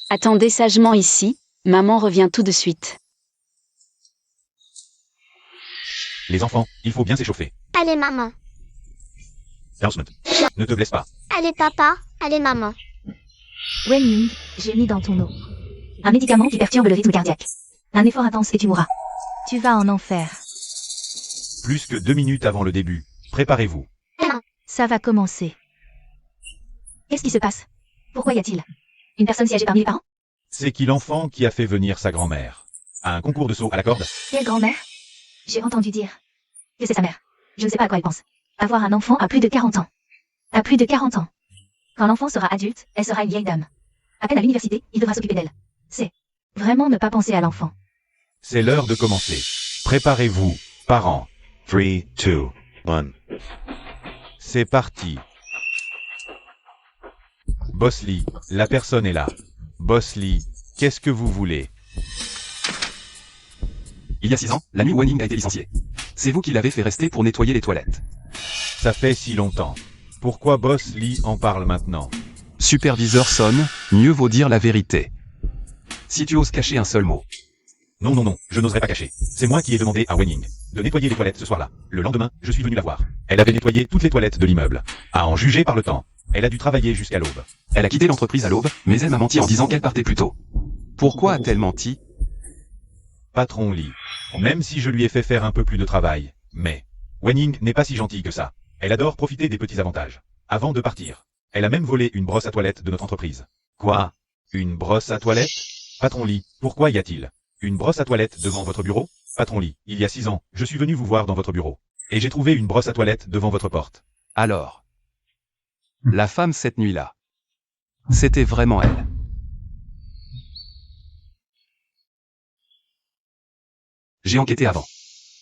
Attendez sagement ici, maman revient tout de suite. Les enfants, il faut bien s'échauffer. Allez maman. Announcement. Ne te blesse pas. Allez papa, allez maman. Wen Ying, j'ai mis dans ton eau un médicament qui perturbe le rythme cardiaque. Un effort intense et tu mourras. Tu vas en enfer. Plus que 2 minutes avant le début. Préparez-vous. Ça va commencer. Qu'est-ce qui se passe? Pourquoi y a-t-il une personne si âgée parmi les parents? C'est qui l'enfant qui a fait venir sa grand-mère? À un concours de saut à la corde? Quelle grand-mère? J'ai entendu dire que c'est sa mère. Je ne sais pas à quoi elle pense. Avoir un enfant à plus de 40 ans. À plus de 40 ans. Quand l'enfant sera adulte, elle sera une vieille dame. À peine à l'université, il devra s'occuper d'elle. C'est vraiment ne pas penser à l'enfant. C'est l'heure de commencer. Préparez-vous, parents. 3, 2, 1. C'est parti. Boss Lee, la personne est là. Boss Lee, qu'est-ce que vous voulez? Il y a 6 ans, la nuit Wen Ying a été licenciée. C'est vous qui l'avez fait rester pour nettoyer les toilettes. Ça fait si longtemps. Pourquoi Boss Lee en parle maintenant? Superviseur Son, mieux vaut dire la vérité. Si tu oses cacher un seul mot. Non, non, non, je n'oserais pas cacher. C'est moi qui ai demandé à Wen Ying de nettoyer les toilettes ce soir-là. Le lendemain, je suis venu la voir. Elle avait nettoyé toutes les toilettes de l'immeuble. À en juger par le temps, elle a dû travailler jusqu'à l'aube. Elle a quitté l'entreprise à l'aube, mais elle m'a menti en disant qu'elle partait plus tôt. Pourquoi a-t-elle menti? Patron Lee, même si je lui ai fait faire un peu plus de travail, mais Wen Ying n'est pas si gentille que ça. Elle adore profiter des petits avantages. Avant de partir, Elle a même volé une brosse à toilette de notre entreprise. Quoi? Une brosse à toilette? Patron Lee, pourquoi y a-t-il une brosse à toilette devant votre bureau? Patron Lee, il y a 6 ans, je suis venu vous voir dans votre bureau. Et j'ai trouvé une brosse à toilette devant votre porte. Alors, la femme cette nuit-là, c'était vraiment elle. J'ai enquêté avant.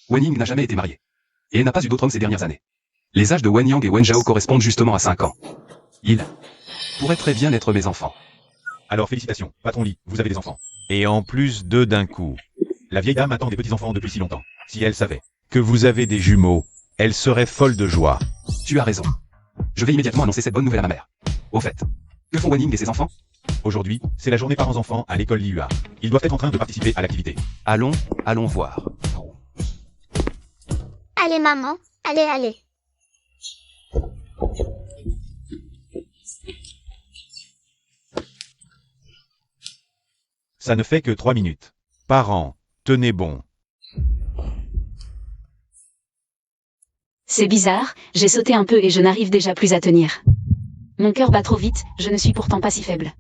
Wen Ying n'a jamais été mariée. Et elle n'a pas eu d'autre homme ces dernières années. Les âges de Wen Yang et Wen Zhao correspondent justement à 5 ans. Ils pourraient très bien être mes enfants. Alors félicitations, Patron Lee, vous avez des enfants. Et en plus 2 d'un coup. La vieille dame attend des petits-enfants depuis si longtemps. Si elle savait que vous avez des jumeaux, elle serait folle de joie. Tu as raison. Je vais immédiatement annoncer cette bonne nouvelle à ma mère. Au fait, que font Wen Ying et ses enfants? Aujourd'hui, c'est la journée parents-enfants à l'école Liyua. Ils doivent être en train de participer à l'activité. Allons voir. Allez maman, allez. Ça ne fait que 3 minutes. Parents, tenez bon. C'est bizarre, j'ai sauté un peu et je n'arrive déjà plus à tenir. Mon cœur bat trop vite, je ne suis pourtant pas si faible.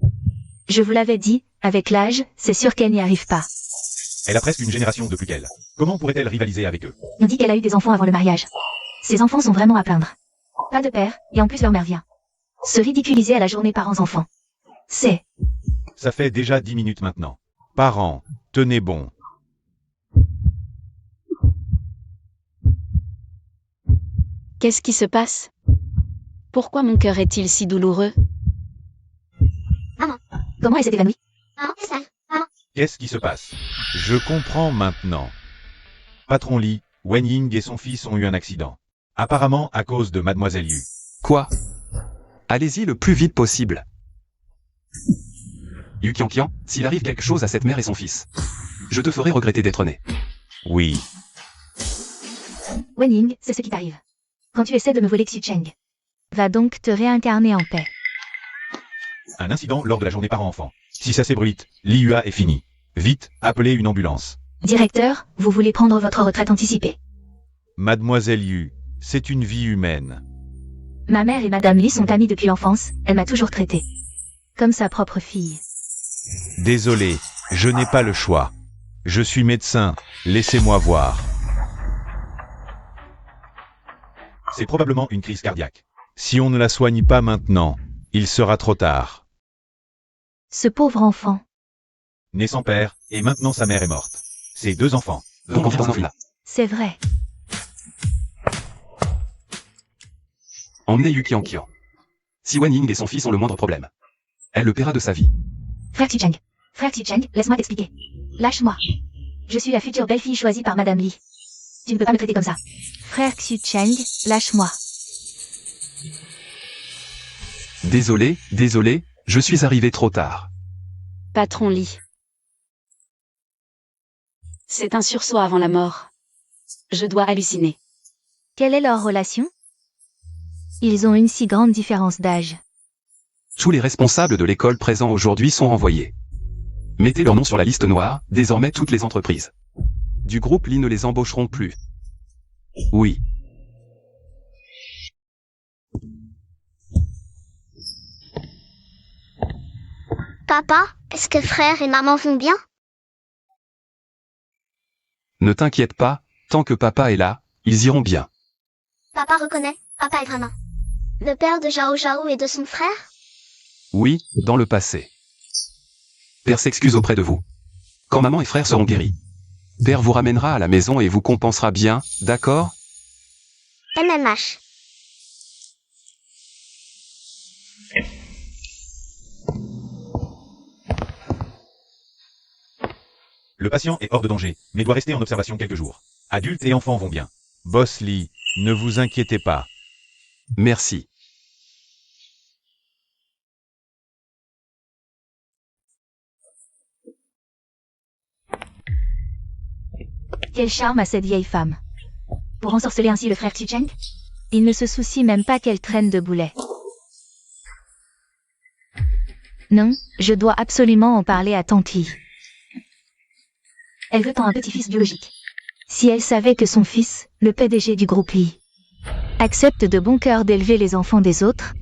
Je vous l'avais dit, avec l'âge, c'est sûr qu'elle n'y arrive pas. Elle a presque une génération de plus qu'elle. Comment pourrait-elle rivaliser avec eux? On dit qu'elle a eu des enfants avant le mariage. Ces enfants sont vraiment à plaindre. Pas de père, et en plus leur mère vient se ridiculiser à la journée parents-enfants. C'est... Ça fait déjà 10 minutes maintenant. Parents, tenez bon. Qu'est-ce qui se passe? Pourquoi mon cœur est-il si douloureux? Comment elle s'est évanouie? Maman, c'est ça. Qu'est-ce qui se passe? Je comprends maintenant. Patron Lee, Wen Ying et son fils ont eu un accident. Apparemment à cause de Mademoiselle Yu. Quoi? Allez-y le plus vite possible. Yu Qianqian, s'il arrive quelque chose à cette mère et son fils, je te ferai regretter d'être né. Oui. Wen Ying, c'est ce qui t'arrive. Quand tu essaies de me voler Xu Cheng. Va donc te réincarner en paix. Un incident lors de la journée parents-enfants. Si ça s'ébruite, l'IUA est fini. Vite, appelez une ambulance. Directeur, vous voulez prendre votre retraite anticipée. Mademoiselle Yu, c'est une vie humaine. Ma mère et Madame Lee sont amies depuis l'enfance, elle m'a toujours traité comme sa propre fille. Désolé, je n'ai pas le choix. Je suis médecin, laissez-moi voir. C'est probablement une crise cardiaque. Si on ne la soigne pas maintenant, il sera trop tard. Ce pauvre enfant. Né sans père, et maintenant sa mère est morte. Ses 2 enfants. Donc confidence là. C'est vrai. Emmenez Yu Qianqian. Si Wen Ying et son fils ont le moindre problème, elle le paiera de sa vie. Frère Xu Cheng, laisse-moi t'expliquer. Lâche-moi. Je suis la future belle-fille choisie par Madame Lee. Tu ne peux pas me traiter comme ça. Frère Xu Cheng, lâche-moi. Désolé, je suis arrivé trop tard. Patron Lee. C'est un sursaut avant la mort. Je dois halluciner. Quelle est leur relation? Ils ont une si grande différence d'âge. Tous les responsables de l'école présents aujourd'hui sont renvoyés. Mettez leur nom sur la liste noire, désormais toutes les entreprises du groupe Lee ne les embaucheront plus. Oui. Papa, est-ce que frère et maman vont bien? Ne t'inquiète pas, tant que papa est là, ils iront bien. Papa reconnaît, papa est vraiment le père de Zhao Zhao et de son frère? Oui, dans le passé. Père s'excuse auprès de vous. Quand maman et frère seront guéris, Père vous ramènera à la maison et vous compensera bien, d'accord? MMH. Le patient est hors de danger, mais doit rester en observation quelques jours. Adultes et enfants vont bien. Boss Lee, ne vous inquiétez pas. Merci. Quel charme a cette vieille femme. Pour ensorceler ainsi le frère Xu Cheng? Il ne se soucie même pas qu'elle traîne de boulets. Non, je dois absolument en parler à Tante Lee. Elle veut tant un petit-fils biologique. Si elle savait que son fils, le PDG du groupe Lee, accepte de bon cœur d'élever les enfants des autres,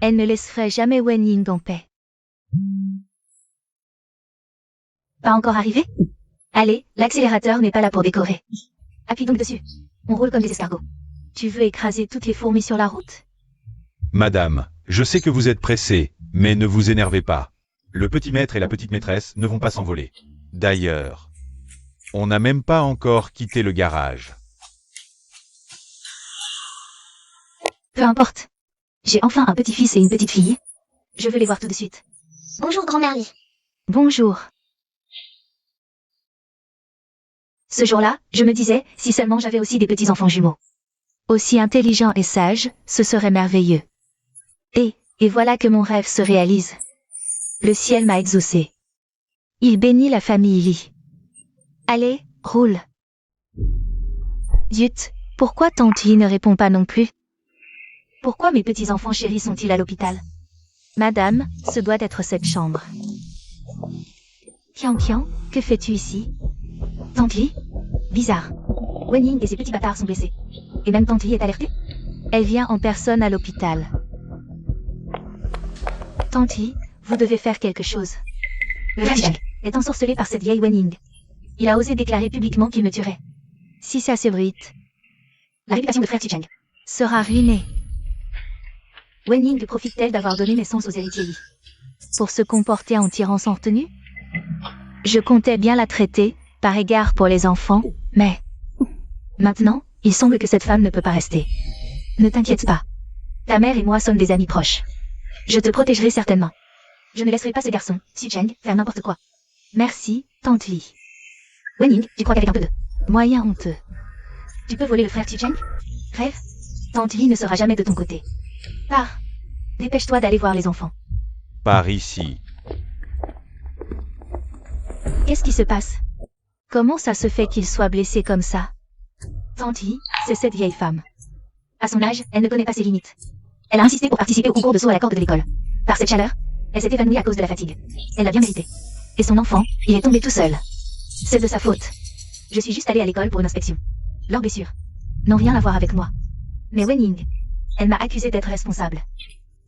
Elle ne laisserait jamais Wen Ying en paix. Pas encore arrivé? Allez, l'accélérateur n'est pas là pour décorer. Appuie donc dessus. On roule comme des escargots. Tu veux écraser toutes les fourmis sur la route? Madame, je sais que vous êtes pressée, mais ne vous énervez pas. Le petit maître et la petite maîtresse ne vont pas s'envoler. D'ailleurs, on n'a même pas encore quitté le garage. Peu importe. J'ai enfin un petit-fils et une petite fille. Je veux les voir tout de suite. Bonjour grand-mère Lee. Bonjour. Ce jour-là, je me disais, si seulement j'avais aussi des petits-enfants jumeaux. Aussi intelligents et sages, ce serait merveilleux. Et voilà que mon rêve se réalise. Le ciel m'a exaucé. Il bénit la famille Lee. Allez, roule. Zut, pourquoi tante Lee ne répond pas non plus? Pourquoi mes petits-enfants chéris sont-ils à l'hôpital? Madame, ce doit être cette chambre. Qian Qian, que fais-tu ici? Tante Lee? Bizarre. Wen Ying et ses petits bâtards sont blessés. Et même Tante Lee est alertée? Elle vient en personne à l'hôpital. Tante Lee, vous devez faire quelque chose. Le Rajang est ensorcelé par cette vieille Wen Ying. Il a osé déclarer publiquement qu'il me tuerait. Si ça s'ébruite, la réputation de frère Xicheng sera ruinée. Wen Ying profite-t-elle d'avoir donné naissance aux héritiers Yi pour se comporter en tyran sans retenue? Je comptais bien la traiter, par égard pour les enfants, mais... Maintenant, il semble que cette femme ne peut pas rester. Ne t'inquiète pas. Ta mère et moi sommes des amis proches. Je te protégerai certainement. Je ne laisserai pas ce garçon, Xicheng, faire n'importe quoi. Merci, Tante Lee. Wen Ying, tu crois qu'avec un peu de... moyen honteux, tu peux voler le frère Xicheng? Rêve. Tante Lee ne sera jamais de ton côté. Pars. Dépêche-toi d'aller voir les enfants. Par ici. Qu'est-ce qui se passe? Comment ça se fait qu'il soit blessé comme ça? Tante Lee, c'est cette vieille femme. À son âge, elle ne connaît pas ses limites. Elle a insisté pour participer au concours de saut à la corde de l'école. Par cette chaleur, elle s'est évanouie à cause de la fatigue. Elle l'a bien mérité. Et son enfant, il est tombé tout seul. C'est de sa faute. Je suis juste allée à l'école pour une inspection. Leur blessure n'ont rien à voir avec moi. Mais Wen Ying, elle m'a accusé d'être responsable.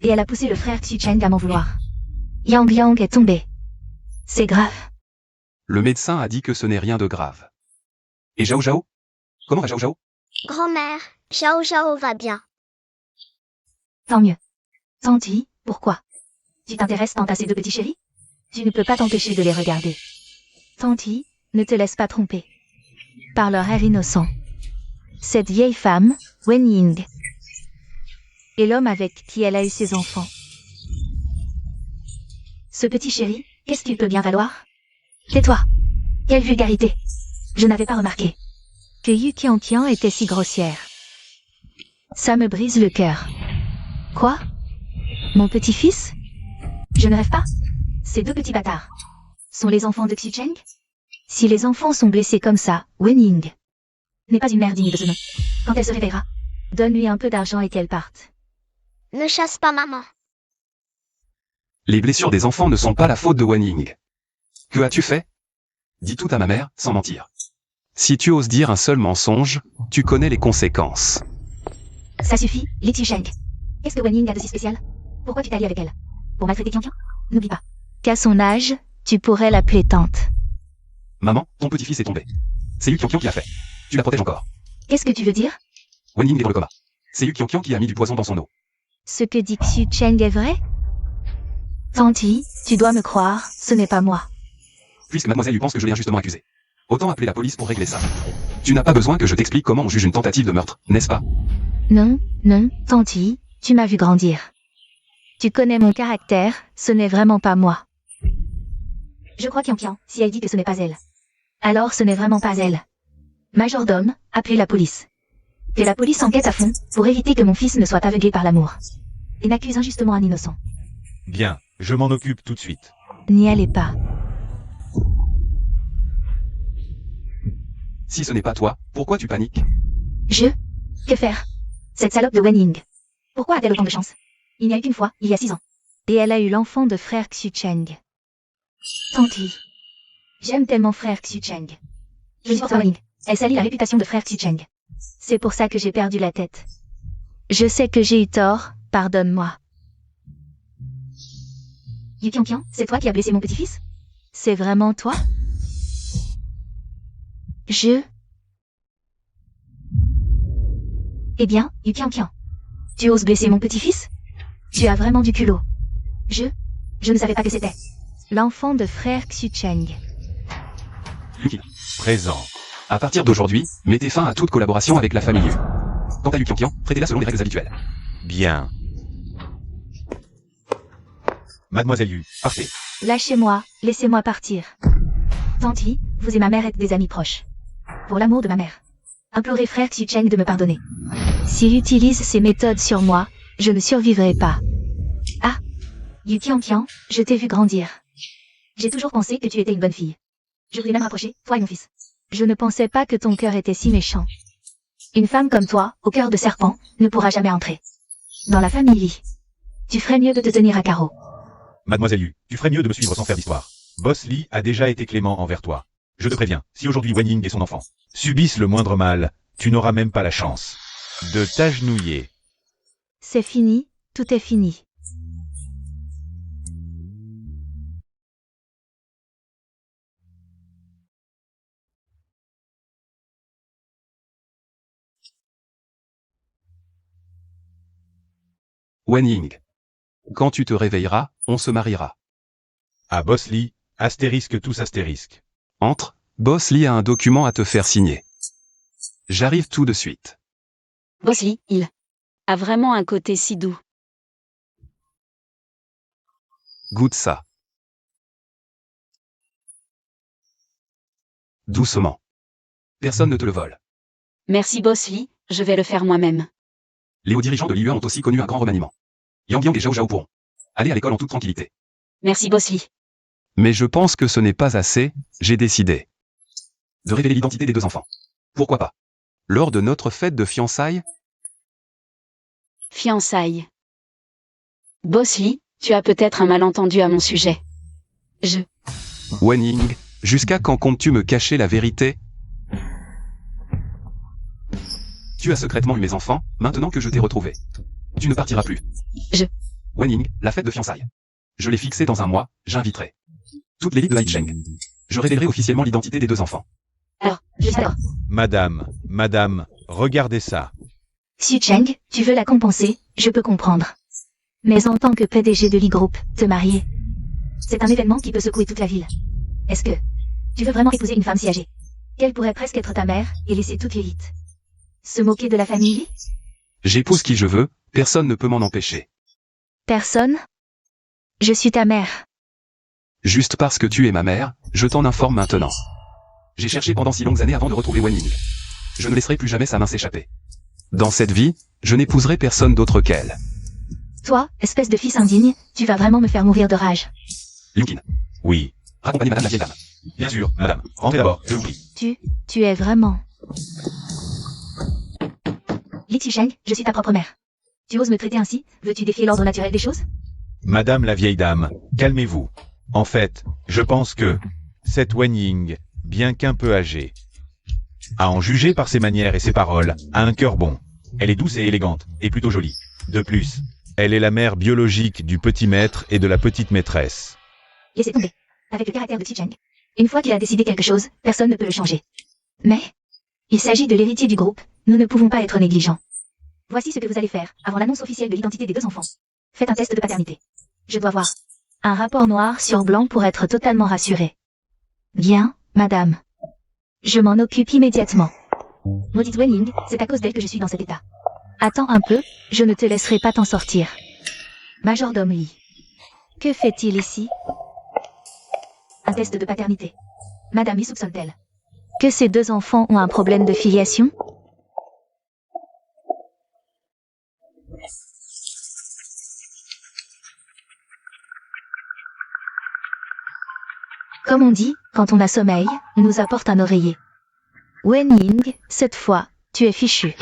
Et elle a poussé le frère Xicheng à m'en vouloir. Yang Yang est tombé. C'est grave. Le médecin a dit que ce n'est rien de grave. Et Zhao Zhao? Comment va Zhao Zhao? Grand-mère, Xiao Xiao va bien. Tant mieux. Tante Lee, pourquoi? Tu t'intéresses tant à ces deux petits chéris? Tu ne peux pas t'empêcher de les regarder. Tante Lee, ne te laisse pas tromper par leur air innocent. Cette vieille femme, Wen Ying, et l'homme avec qui elle a eu ses enfants. Ce petit chéri, qu'est-ce qu'il peut bien valoir? Tais-toi. Quelle vulgarité. Je n'avais pas remarqué que Yu Qianqian était si grossière. Ça me brise le cœur. Quoi? Mon petit-fils? Je ne rêve pas. Ces deux petits bâtards sont les enfants de Xicheng? Si les enfants sont blessés comme ça, Wen Ying n'est pas une mère digne de ce nom. Quand elle se réveillera, donne-lui un peu d'argent et qu'elle parte. Ne chasse pas maman. Les blessures des enfants ne sont pas la faute de Wen Ying. Que as-tu fait? Dis tout à ma mère, sans mentir. Si tu oses dire un seul mensonge, tu connais les conséquences. Ça suffit, Li Xicheng. Qu'est-ce que Wen Ying a de si spécial? Pourquoi tu t'allies avec elle? Pour maltraiter Qianqian? N'oublie pas qu'à son âge, tu pourrais l'appeler tante. Maman, ton petit-fils est tombé. C'est Yu Qianqian qui l'a fait. Tu la protèges encore. Qu'est-ce que tu veux dire? Wen Ying est dans le coma. C'est Yu Qianqian qui a mis du poison dans son eau. Ce que dit Xicheng est vrai? Tante Yi, tu dois me croire, ce n'est pas moi. Puisque mademoiselle Yu pense que je l'ai injustement accusé. Autant appeler la police pour régler ça. Tu n'as pas besoin que je t'explique comment on juge une tentative de meurtre, n'est-ce pas? Non, non, Tante Yi, tu m'as vu grandir. Tu connais mon caractère, ce n'est vraiment pas moi. Je crois Qianqian, si elle dit que ce n'est pas elle. Alors ce n'est vraiment pas elle. Majordome, appelez la police. Que la police enquête à fond, pour éviter que mon fils ne soit aveuglé par l'amour. Et n'accuse injustement un innocent. Bien, je m'en occupe tout de suite. N'y allez pas. Si ce n'est pas toi, pourquoi tu paniques? Que faire? Cette salope de Wen Ying. Pourquoi a-t-elle autant de chance? Il n'y a eu qu'une fois, il y a 6 ans. Et elle a eu l'enfant de frère Xicheng. Tante Yi. J'aime tellement frère Xicheng. Je supporte Wen Ying. Elle salit la réputation de frère Xicheng. C'est pour ça que j'ai perdu la tête. Je sais que j'ai eu tort, pardonne-moi. Yu Qianqian, c'est toi qui as blessé mon petit-fils? C'est vraiment toi? Eh bien, Yu Qianqian. Tu oses blesser mon petit-fils? Tu as vraiment du culot. Je ne savais pas que c'était l'enfant de frère Xucheng. Présent. À partir d'aujourd'hui, mettez fin à toute collaboration avec la famille Liu. Quant à Yu Qianqian, traitez-la selon les règles habituelles. Bien. Mademoiselle Yu, partez. Lâchez-moi, laissez-moi partir. Tante Yi, vous et ma mère êtes des amis proches. Pour l'amour de ma mère, implorez frère Xucheng de me pardonner. S'il utilise ces méthodes sur moi, je ne survivrai pas. Ah, Yu Qianqian, je t'ai vu grandir. J'ai toujours pensé que tu étais une bonne fille. Je voulais même rapprocher, toi et mon fils. Je ne pensais pas que ton cœur était si méchant. Une femme comme toi, au cœur de serpent, ne pourra jamais entrer dans la famille Li. Tu ferais mieux de te tenir à carreau. Mademoiselle Yu, tu ferais mieux de me suivre sans faire d'histoire. Boss Lee a déjà été clément envers toi. Je te préviens, si aujourd'hui Wen Ying et son enfant subissent le moindre mal, tu n'auras même pas la chance de t'agenouiller. C'est fini, tout est fini. Wen Ying. Quand tu te réveilleras, on se mariera. À Boss Lee, astérisque tous astérisque. Entre, Boss Lee a un document à te faire signer. J'arrive tout de suite. Boss Lee, il a vraiment un côté si doux. Goûte ça. Doucement. Personne ne te le vole. Merci Boss Lee, je vais le faire moi-même. Les hauts dirigeants de l'IUA ont aussi connu un grand remaniement. Yang Yang et Zhao Zhao pourront aller à l'école en toute tranquillité. Merci Boss Lee. Mais je pense que ce n'est pas assez, j'ai décidé de révéler l'identité des deux enfants. Pourquoi pas? Lors de notre fête de fiançailles, Fiançailles. Boss Lee, tu as peut-être un malentendu à mon sujet. Wen Ying, jusqu'à quand comptes-tu me cacher la vérité? Tu as secrètement eu mes enfants, maintenant que je t'ai retrouvé. Tu ne partiras plus. Wen Ying, la fête de fiançailles. Je l'ai fixée dans un mois, j'inviterai toute l'élite de Haicheng. Je révélerai officiellement l'identité des deux enfants. Alors. Madame, regardez ça. Xucheng, tu veux la compenser, je peux comprendre. Mais en tant que PDG de l'E-Group, te marier, c'est un événement qui peut secouer toute la ville. Est-ce que tu veux vraiment épouser une femme si âgée qu'elle pourrait presque être ta mère et laisser toute l'élite se moquer de la famille? J'épouse qui je veux, personne ne peut m'en empêcher. Personne? Je suis ta mère. Juste parce que tu es ma mère, je t'en informe maintenant. J'ai cherché pendant si longues années avant de retrouver Wen Ying. Je ne laisserai plus jamais sa main s'échapper. Dans cette vie, je n'épouserai personne d'autre qu'elle. Toi, espèce de fils indigne, tu vas vraiment me faire mourir de rage. Liu Qin. Oui. Raccompagnez madame la vieille dame. Bien sûr, madame. Rentrez d'abord, je vous prie. Tu es vraiment... Li Xucheng, je suis ta propre mère. Tu oses me traiter ainsi? Veux-tu défier l'ordre naturel des choses? Madame la vieille dame, calmez-vous. En fait, je pense que cette Wen Ying, bien qu'un peu âgée, à en juger par ses manières et ses paroles, a un cœur bon. Elle est douce et élégante, et plutôt jolie. De plus, elle est la mère biologique du petit maître et de la petite maîtresse. Laissez tomber. Avec le caractère de Xucheng, une fois qu'il a décidé quelque chose, personne ne peut le changer. Mais il s'agit de l'héritier du groupe, nous ne pouvons pas être négligents. Voici ce que vous allez faire, avant l'annonce officielle de l'identité des deux enfants. Faites un test de paternité. Je dois voir un rapport noir sur blanc pour être totalement rassuré. Bien, madame. Je m'en occupe immédiatement. Maudite Wen Ying, c'est à cause d'elle que je suis dans cet état. Attends un peu, je ne te laisserai pas t'en sortir. Majordome Li. Que fait-il ici? Un test de paternité. Madame y soupçonne-t-elle que ces deux enfants ont un problème de filiation? Comme on dit, quand on a sommeil, on nous apporte un oreiller. Wen Ying, cette fois, tu es fichu.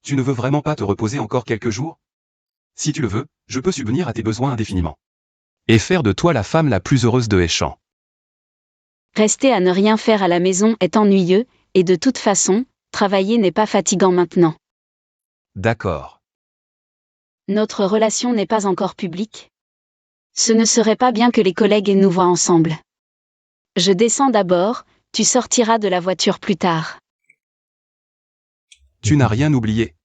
Tu ne veux vraiment pas te reposer encore quelques jours? Si tu le veux, je peux subvenir à tes besoins indéfiniment. Et faire de toi la femme la plus heureuse de Heichan. Rester à ne rien faire à la maison est ennuyeux, et de toute façon, travailler n'est pas fatigant maintenant. D'accord. Notre relation n'est pas encore publique. Ce ne serait pas bien que les collègues nous voient ensemble. Je descends d'abord, tu sortiras de la voiture plus tard. Tu n'as rien oublié.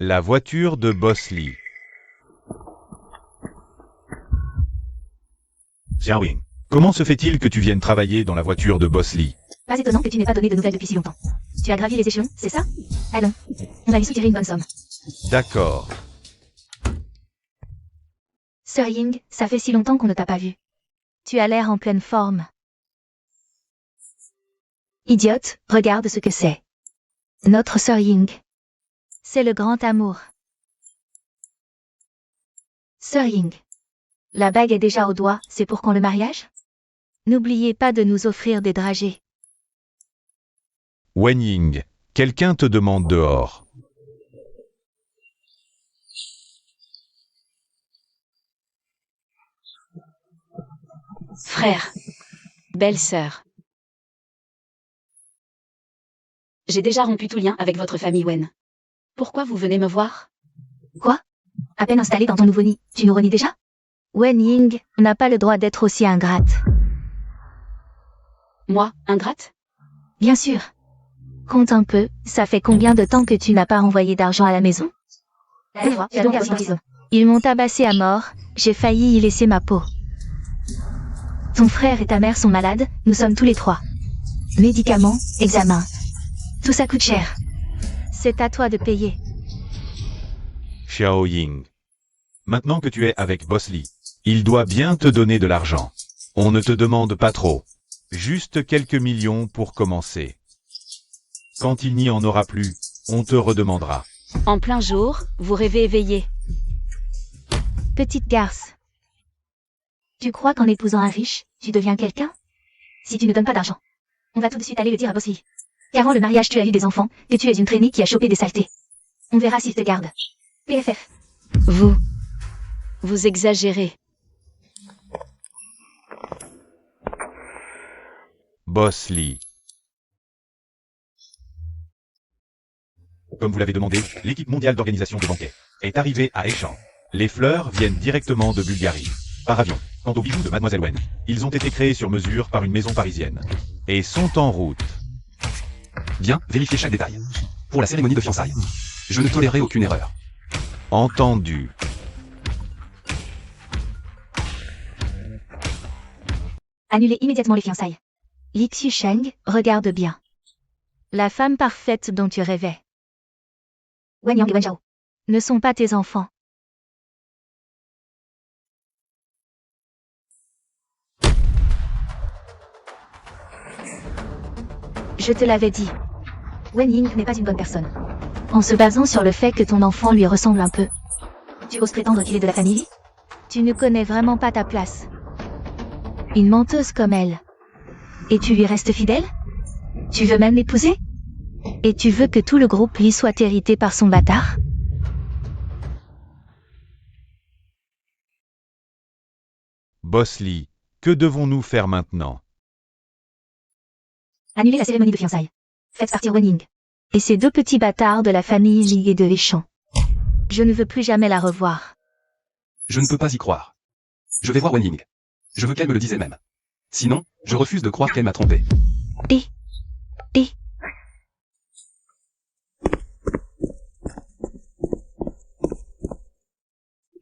La voiture de Bosley. Xiaowing, comment se fait-il que tu viennes travailler dans la voiture de Bosley? Pas étonnant que tu n'aies pas donné de nouvelles depuis si longtemps. Tu as gravi les échelons, c'est ça? Allons. On va lui soutirer une bonne somme. D'accord. Sir Ying, ça fait si longtemps qu'on ne t'a pas vu. Tu as l'air en pleine forme. Idiote, regarde ce que c'est. Notre Sir Ying. C'est le grand amour. Sir Ying. La bague est déjà au doigt, c'est pour quand le mariage? N'oubliez pas de nous offrir des dragées. Wen Ying, quelqu'un te demande dehors. Frère. Belle-sœur. J'ai déjà rompu tout lien avec votre famille Wen. Pourquoi vous venez me voir? Quoi? À peine installé dans ton nouveau nid, tu nous renies déjà? Wen Ying n'a pas le droit d'être aussi ingrate. Moi, ingrate? Bien sûr. Compte un peu, ça fait combien de temps que tu n'as pas renvoyé d'argent à la maison? Ils m'ont tabassé à mort, j'ai failli y laisser ma peau. Ton frère et ta mère sont malades, nous sommes tous les trois. Médicaments, examens. Tout ça coûte cher. C'est à toi de payer. Xiaoying. Maintenant que tu es avec Bosley, il doit bien te donner de l'argent. On ne te demande pas trop. Juste quelques millions pour commencer. Quand il n'y en aura plus, on te redemandera. En plein jour, vous rêvez éveillé. Petite garce. Tu crois qu'en épousant un riche, tu deviens quelqu'un? Si tu ne donnes pas d'argent, on va tout de suite aller le dire à Bosley. Qu'avant le mariage tu as eu des enfants, et tu es une traînée qui a chopé des saletés. On verra s'il te garde. PFF. Vous exagérez. Bosley. Comme vous l'avez demandé, l'équipe mondiale d'organisation de banquets est arrivée à Échamps. Les fleurs viennent directement de Bulgarie, par avion. Quant aux bijoux de Mademoiselle Wen, ils ont été créés sur mesure par une maison parisienne et sont en route. Bien, vérifiez chaque détail. Pour la cérémonie de fiançailles, je ne tolérerai aucune erreur. Entendu. Annulez immédiatement les fiançailles. Li Xiusheng, regarde bien. La femme parfaite dont tu rêvais. Wen Yang et Wen Zhao ne sont pas tes enfants. Je te l'avais dit. Wen Ying n'est pas une bonne personne. En se basant sur le fait que ton enfant lui ressemble un peu. Tu oses prétendre qu'il est de la famille? Tu ne connais vraiment pas ta place. Une menteuse comme elle. Et tu lui restes fidèle? Tu veux même l'épouser? Et tu veux que tout le groupe Li soit hérité par son bâtard? Bosley, que devons-nous faire maintenant? Annulez la cérémonie de fiançailles. Faites partir Wen Ying. Et ces deux petits bâtards de la famille Li et de Échamps. Je ne veux plus jamais la revoir. Je ne peux pas y croire. Je vais voir Wen Ying. Je veux qu'elle me le dise elle-même. Sinon, je refuse de croire qu'elle m'a trompé. Et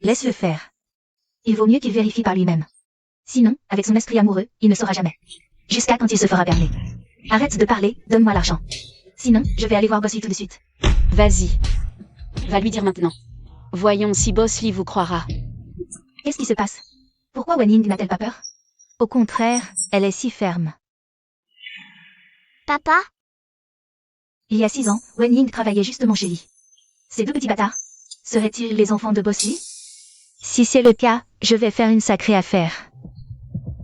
laisse-le faire. Il vaut mieux qu'il vérifie par lui-même. Sinon, avec son esprit amoureux, il ne saura jamais. Jusqu'à quand il se fera berner. Arrête de parler, donne-moi l'argent. Sinon, je vais aller voir Bosley tout de suite. Vas-y. Va lui dire maintenant. Voyons si Bosley vous croira. Qu'est-ce qui se passe? Pourquoi Wen Ying n'a-t-elle pas peur? Au contraire, elle est si ferme. Papa? Il y a 6 ans, Wen Ying travaillait justement chez Li. Ces deux petits bâtards, seraient-ils les enfants de Bosley? Si c'est le cas, je vais faire une sacrée affaire.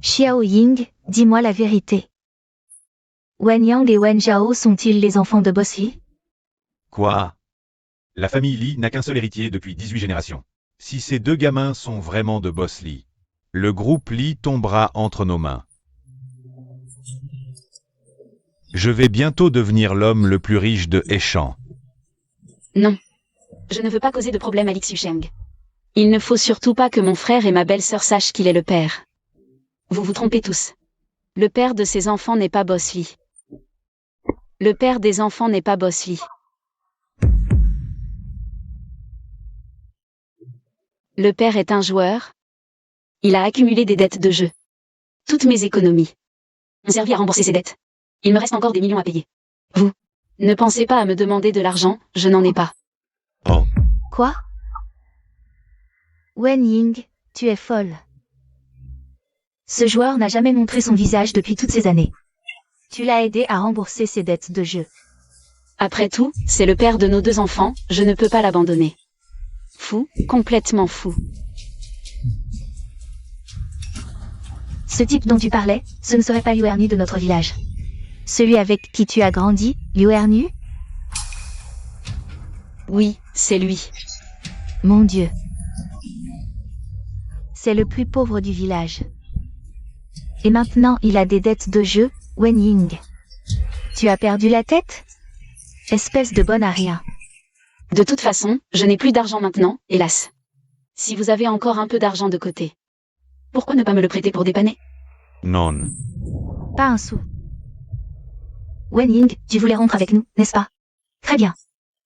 Xiao Ying, dis-moi la vérité. Wen Yang et Wen Zhao sont-ils les enfants de Boss Lee? Quoi? La famille Li n'a qu'un seul héritier depuis 18 générations. Si ces deux gamins sont vraiment de Boss Lee, le groupe Li tombera entre nos mains. Je vais bientôt devenir l'homme le plus riche de Heshan. Non. Je ne veux pas causer de problème à Li Xusheng. Il ne faut surtout pas que mon frère et ma belle-sœur sachent qu'il est le père. Vous vous trompez tous. Le père de ces enfants n'est pas Boss Lee. Le père des enfants n'est pas Boss Lee. Le père est un joueur. Il a accumulé des dettes de jeu. Toutes mes économies ont servi à rembourser ces dettes. Il me reste encore des millions à payer. Vous ne pensez pas à me demander de l'argent, je n'en ai pas. Oh. Quoi? Wen Ying, tu es folle. Ce joueur n'a jamais montré son visage depuis toutes ces années. Tu l'as aidé à rembourser ses dettes de jeu. Après tout, c'est le père de nos deux enfants, je ne peux pas l'abandonner. Fou, complètement fou. Ce type dont tu parlais, ce ne serait pas Liu Ernu de notre village. Celui avec qui tu as grandi, Liu Ernu? Oui, c'est lui. Mon Dieu. C'est le plus pauvre du village. Et maintenant il a des dettes de jeu, Wen Ying. Tu as perdu la tête? Espèce de bonne à rien. De toute façon, je n'ai plus d'argent maintenant, hélas. Si vous avez encore un peu d'argent de côté, pourquoi ne pas me le prêter pour dépanner? Non. Pas un sou. Wen Ying, tu voulais rompre avec nous, n'est-ce pas? Très bien.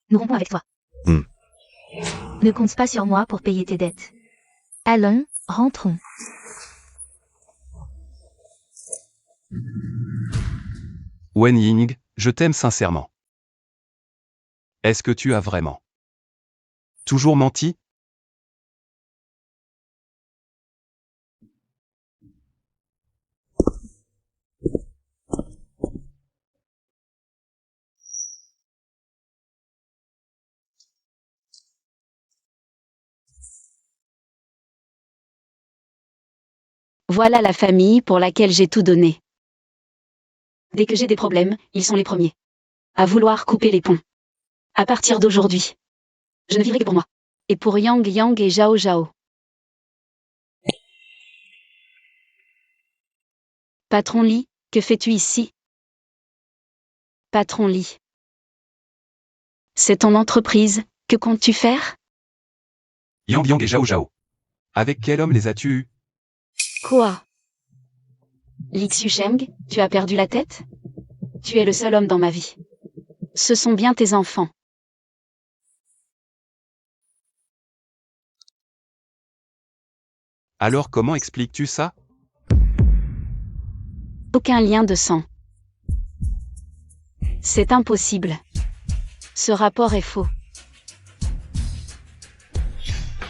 Nous rompons avec toi. Ne compte pas sur moi pour payer tes dettes. Allons, rentrons. Wen Ying, je t'aime sincèrement. Est-ce que tu as vraiment toujours menti? Voilà la famille pour laquelle j'ai tout donné. Dès que j'ai des problèmes, ils sont les premiers à vouloir couper les ponts. À partir d'aujourd'hui, je ne vivrai que pour moi. Et pour Yang Yang et Zhao Zhao. Patron Li, que fais-tu ici? Patron Li. C'est ton entreprise, que comptes-tu faire? Yang Yang et Zhao Zhao. Avec quel homme les as-tu eus? Quoi? Li Xusheng, tu as perdu la tête? Tu es le seul homme dans ma vie. Ce sont bien tes enfants. Alors comment expliques-tu ça? Aucun lien de sang. C'est impossible. Ce rapport est faux.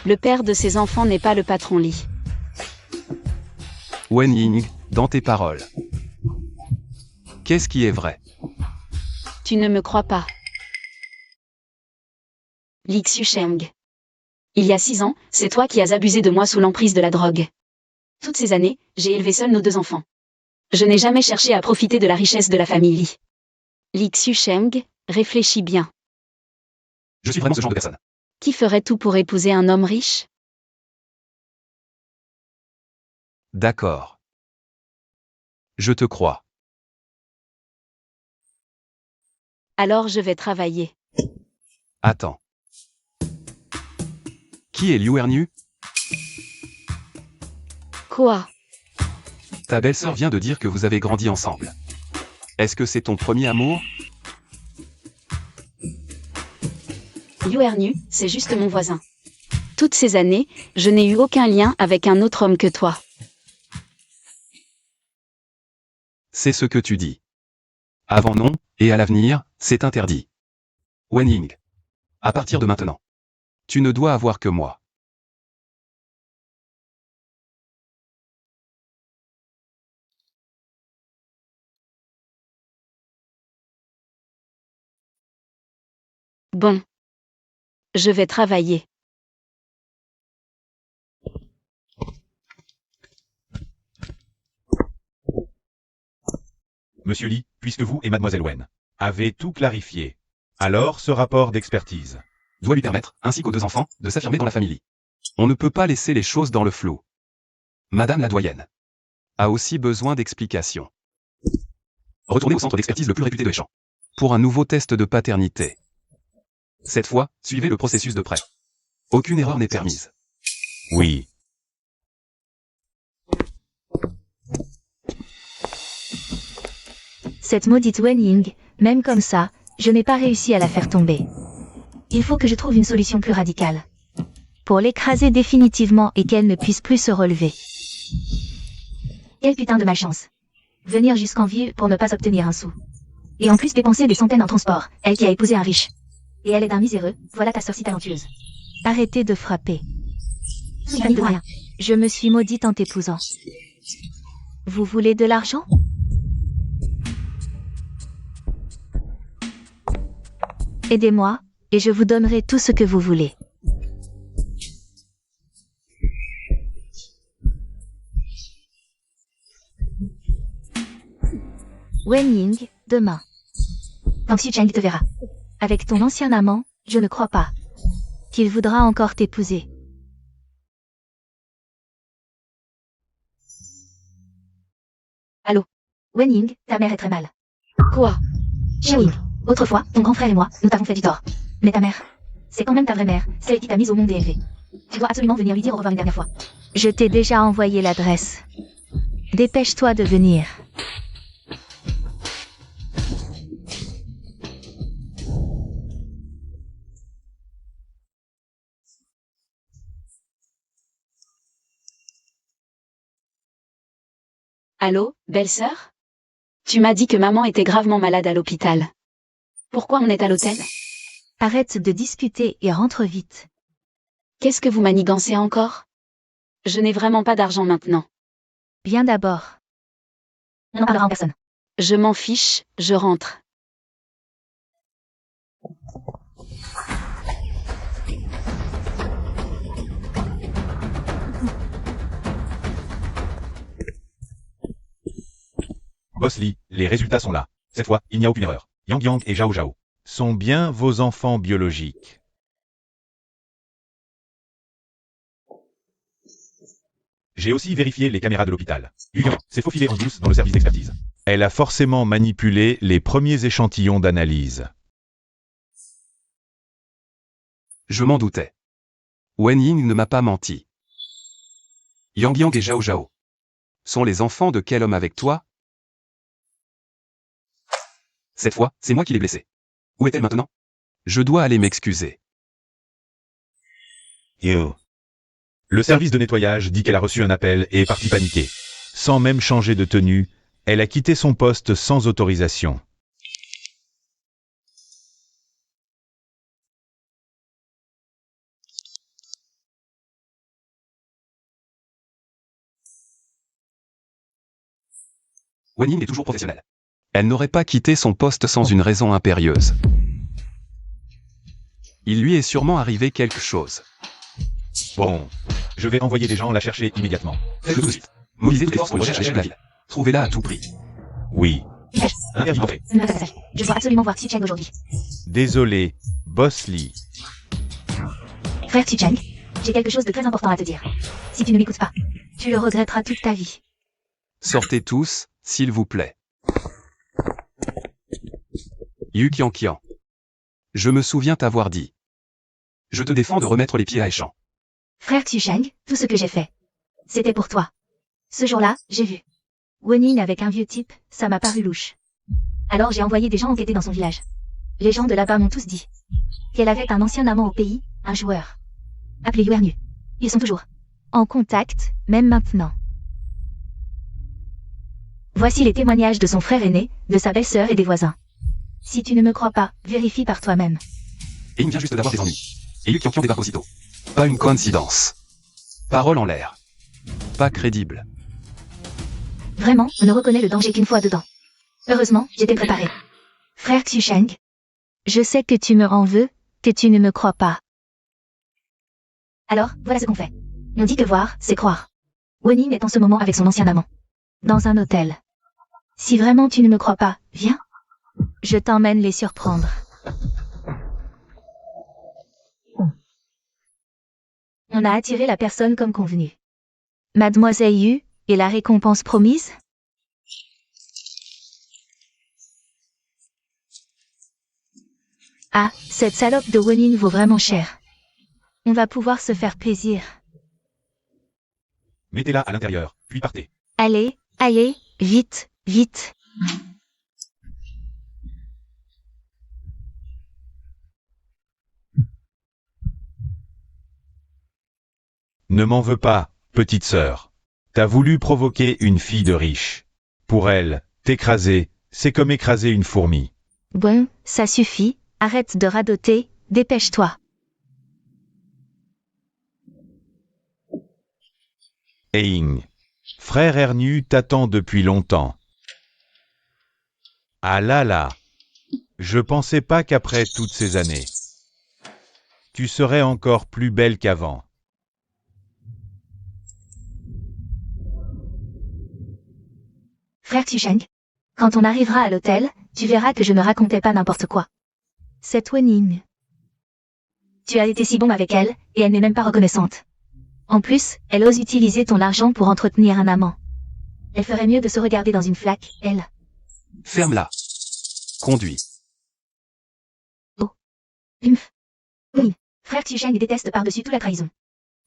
Le père de ces enfants n'est pas le patron Li. Wen Ying, dans tes paroles. Qu'est-ce qui est vrai? Tu ne me crois pas. Li Xusheng. Il y a 6 ans, c'est toi qui as abusé de moi sous l'emprise de la drogue. Toutes ces années, j'ai élevé seul nos 2 enfants. Je n'ai jamais cherché à profiter de la richesse de la famille Li. Li Xusheng, réfléchis bien. Je suis vraiment ce genre de personne. Qui ferait tout pour épouser un homme riche? D'accord. Je te crois. Alors je vais travailler. Attends. Qui est Liu Ernu? Quoi? Ta belle-sœur vient de dire que vous avez grandi ensemble. Est-ce que c'est ton premier amour? Liu Ernu, c'est juste mon voisin. Toutes ces années, je n'ai eu aucun lien avec un autre homme que toi. C'est ce que tu dis. Avant non, et à l'avenir, c'est interdit. Wen Ying. À partir de maintenant. Tu ne dois avoir que moi. Bon. Je vais travailler. Monsieur Lee, puisque vous et Mademoiselle Wen avez tout clarifié, alors ce rapport d'expertise doit lui permettre, ainsi qu'aux deux enfants, de s'affirmer dans la famille Lee. On ne peut pas laisser les choses dans le flou. Madame la doyenne a aussi besoin d'explications. Retournez au centre d'expertise le plus réputé de Échamps pour un nouveau test de paternité. Cette fois, suivez le processus de près. Aucune erreur n'est permise. Oui. Cette maudite Wen Ying, même comme ça, je n'ai pas réussi à la faire tomber. Il faut que je trouve une solution plus radicale. Pour l'écraser définitivement et qu'elle ne puisse plus se relever. Quelle putain de malchance. Venir jusqu'en ville pour ne pas obtenir un sou. Et en plus dépenser des centaines en transport, elle qui a épousé un riche. Et elle est d'un miséreux, voilà ta sœur si talentueuse. Arrêtez de frapper. Famille de rien. Je me suis maudite en t'épousant. Vous voulez de l'argent? Aidez-moi, et je vous donnerai tout ce que vous voulez. Wen Ying, demain. Quand Xi Cheng te verra. Avec ton ancien amant, je ne crois pas qu'il voudra encore t'épouser. Allô? Wen Ying, ta mère est très mal. Quoi? Xiao Ying, autrefois, ton grand frère et moi, nous t'avons fait du tort. Mais ta mère, c'est quand même ta vraie mère, celle qui t'a mise au monde et élevée. Tu dois absolument venir lui dire au revoir une dernière fois. Je t'ai déjà envoyé l'adresse. Dépêche-toi de venir. Allô, belle-sœur? Tu m'as dit que maman était gravement malade à l'hôpital. Pourquoi on est à l'hôtel? Arrête de discuter et rentre vite. Qu'est-ce que vous manigancez encore? Je n'ai vraiment pas d'argent maintenant. Bien d'abord. On en parlera en personne. Je m'en fiche, je rentre. Boss Lee, les résultats sont là. Cette fois, il n'y a aucune erreur. Yang Yang et Zhao Zhao sont bien vos enfants biologiques. J'ai aussi vérifié les caméras de l'hôpital. Yu Yang s'est faufilée en douce dans le service d'expertise. Elle a forcément manipulé les premiers échantillons d'analyse. Je m'en doutais. Wen Ying ne m'a pas menti. Yang Yang et Zhao Zhao sont les enfants de quel homme avec toi? Cette fois, c'est moi qui l'ai blessée. Où est-elle maintenant? Je dois aller m'excuser. Yo. Le service de nettoyage dit qu'elle a reçu un appel et est partie paniquée. Sans même changer de tenue, elle a quitté son poste sans autorisation. Wen Ying est toujours professionnelle. Elle n'aurait pas quitté son poste sans une raison impérieuse. Il lui est sûrement arrivé quelque chose. Bon, je vais envoyer des gens la chercher immédiatement. Faites-le tout de suite. Mobilisez toutes les forces pour rechercher à l'échelle de la ville. Trouvez-la à tout prix. Oui. Je dois absolument voir Xi Cheng aujourd'hui. Désolé, Boss Lee. Frère Xi Cheng, j'ai quelque chose de très important à te dire. Si tu ne m'écoutes pas, tu le regretteras toute ta vie. Sortez tous, s'il vous plaît. Yu Qianqian. Je me souviens t'avoir dit. Je te défends de remettre les pieds à Échamps. Frère Xi Cheng, tout ce que j'ai fait, c'était pour toi. Ce jour-là, j'ai vu Wen Ying avec un vieux type, ça m'a paru louche. Alors j'ai envoyé des gens enquêter dans son village. Les gens de là-bas m'ont tous dit qu'elle avait un ancien amant au pays, un joueur. Appelé Yuernu. Ils sont toujours en contact, même maintenant. Voici les témoignages de son frère aîné, de sa belle-sœur et des voisins. Si tu ne me crois pas, vérifie par toi-même. Et il vient juste d'avoir des ennuis. Et Yu Qianqian débarque aussitôt. Pas une coïncidence. Parole en l'air. Pas crédible. Vraiment, on ne reconnaît le danger qu'une fois dedans. Heureusement, j'étais préparé. Frère Xu Sheng, je sais que tu me en veux, que tu ne me crois pas. Alors, voilà ce qu'on fait. On dit que voir, c'est croire. Wen Ying est en ce moment avec son ancien amant. Dans un hôtel. Si vraiment tu ne me crois pas, viens. Je t'emmène les surprendre. On a attiré la personne comme convenu. Mademoiselle Yu, et la récompense promise? Ah, cette salope de Wenin vaut vraiment cher. On va pouvoir se faire plaisir. Mettez-la à l'intérieur, puis partez. Allez, allez, vite, vite. Ne m'en veux pas, petite sœur. T'as voulu provoquer une fille de riche. Pour elle, t'écraser, c'est comme écraser une fourmi. Bon, ça suffit, arrête de radoter, dépêche-toi. Hein. Frère Ernu t'attend depuis longtemps. Ah là là. Je pensais pas qu'après toutes ces années, tu serais encore plus belle qu'avant. Frère Xusheng, quand on arrivera à l'hôtel, tu verras que je ne racontais pas n'importe quoi. Cette Wening. Tu as été si bon avec elle, et elle n'est même pas reconnaissante. En plus, elle ose utiliser ton argent pour entretenir un amant. Elle ferait mieux de se regarder dans une flaque, elle. Ferme-la. Conduis. Oui, frère Xusheng déteste par-dessus tout la trahison.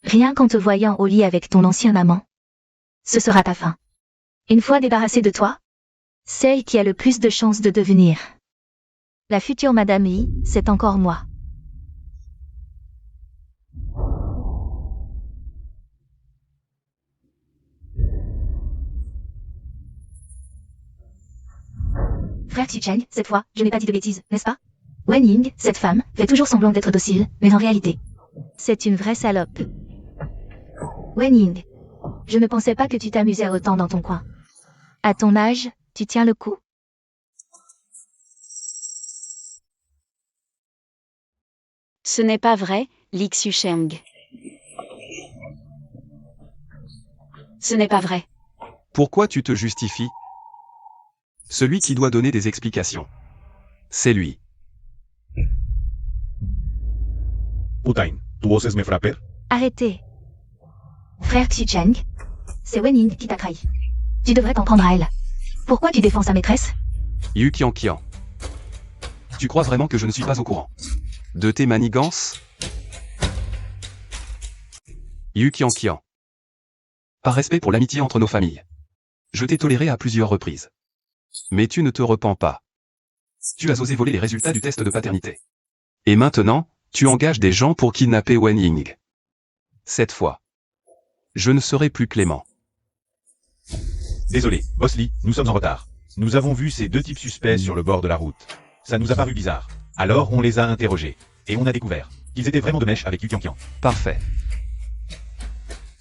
Rien qu'en te voyant au lit avec ton ancien amant. Ce sera ta fin. Une fois débarrassée de toi, celle qui a le plus de chances de devenir la future Madame Yi, c'est encore moi. Frère Xusheng, cette fois, je n'ai pas dit de bêtises, n'est-ce pas? Wen Ying, cette femme, fait toujours semblant d'être docile, mais en réalité, c'est une vraie salope. Wen Ying, je ne pensais pas que tu t'amusais autant dans ton coin. À ton âge, tu tiens le coup. Ce n'est pas vrai, Li Xusheng. Ce n'est pas vrai. Pourquoi tu te justifies? Celui qui doit donner des explications. C'est lui. Putain, tu oses me frapper? Arrêtez. Frère Xusheng, c'est Wen Ying qui t'a trahi. Tu devrais t'en prendre à elle. Pourquoi tu défends sa maîtresse? Yu Qianqian. Tu crois vraiment que je ne suis pas au courant de tes manigances? Yu Qianqian. Par respect pour l'amitié entre nos familles, je t'ai toléré à plusieurs reprises. Mais tu ne te repens pas. Tu as osé voler les résultats du test de paternité. Et maintenant, tu engages des gens pour kidnapper Wen Ying. Cette fois, je ne serai plus clément. Désolé, Boss Lee, nous sommes en retard. Nous avons vu ces deux types suspects sur le bord de la route. Ça nous a paru bizarre. Alors on les a interrogés. Et on a découvert qu'ils étaient vraiment de mèche avec Yu Qianqian. Parfait.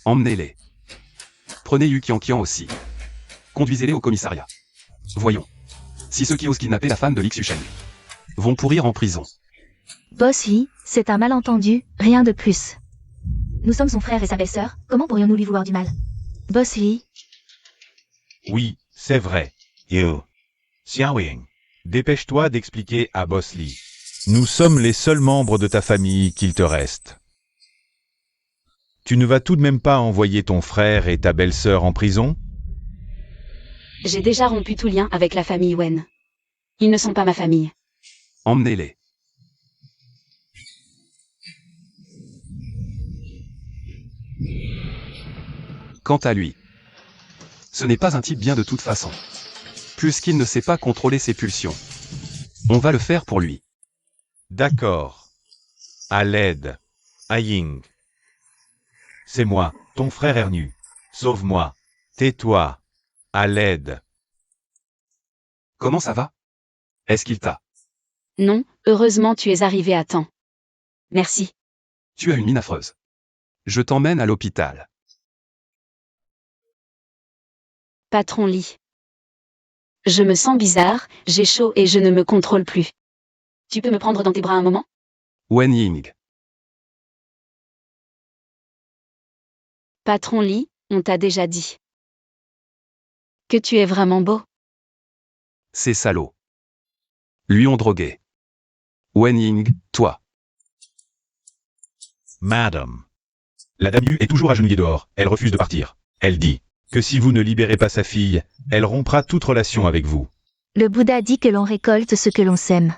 Emmenez-les. Prenez Yu Qianqian aussi. Conduisez-les au commissariat. Voyons. Si ceux qui osent kidnapper la femme de Li Xusheng vont pourrir en prison. Boss Yi, c'est un malentendu, rien de plus. Nous sommes son frère et sa belle-sœur, comment pourrions-nous lui vouloir du mal? Boss Yi, Oui, c'est vrai. Yo. Xiaowing. Dépêche-toi d'expliquer à Boss Lee. Nous sommes les seuls membres de ta famille qu'il te reste. Tu ne vas tout de même pas envoyer ton frère et ta belle-sœur en prison? J'ai déjà rompu tout lien avec la famille Wen. Ils ne sont pas ma famille. Emmenez-les. Quant à lui, ce n'est pas un type bien de toute façon. Puisqu'il ne sait pas contrôler ses pulsions. On va le faire pour lui. D'accord. À l'aide. Ying. C'est moi, ton frère Ernu. Sauve-moi. Tais-toi. À l'aide. Comment ça va? Est-ce qu'il t'a? Non, heureusement tu es arrivé à temps. Merci. Tu as une mine affreuse. Je t'emmène à l'hôpital. Patron Lee. Je me sens bizarre, j'ai chaud et je ne me contrôle plus. Tu peux me prendre dans tes bras un moment? Wen Ying. Patron Lee, on t'a déjà dit que tu es vraiment beau. Ces salauds. Lui ont drogué. Wen Ying, toi. Madame. La dame Yu est toujours agenouillée dehors, elle refuse de partir. Elle dit que si vous ne libérez pas sa fille, elle rompra toute relation avec vous. Le Bouddha dit que l'on récolte ce que l'on sème.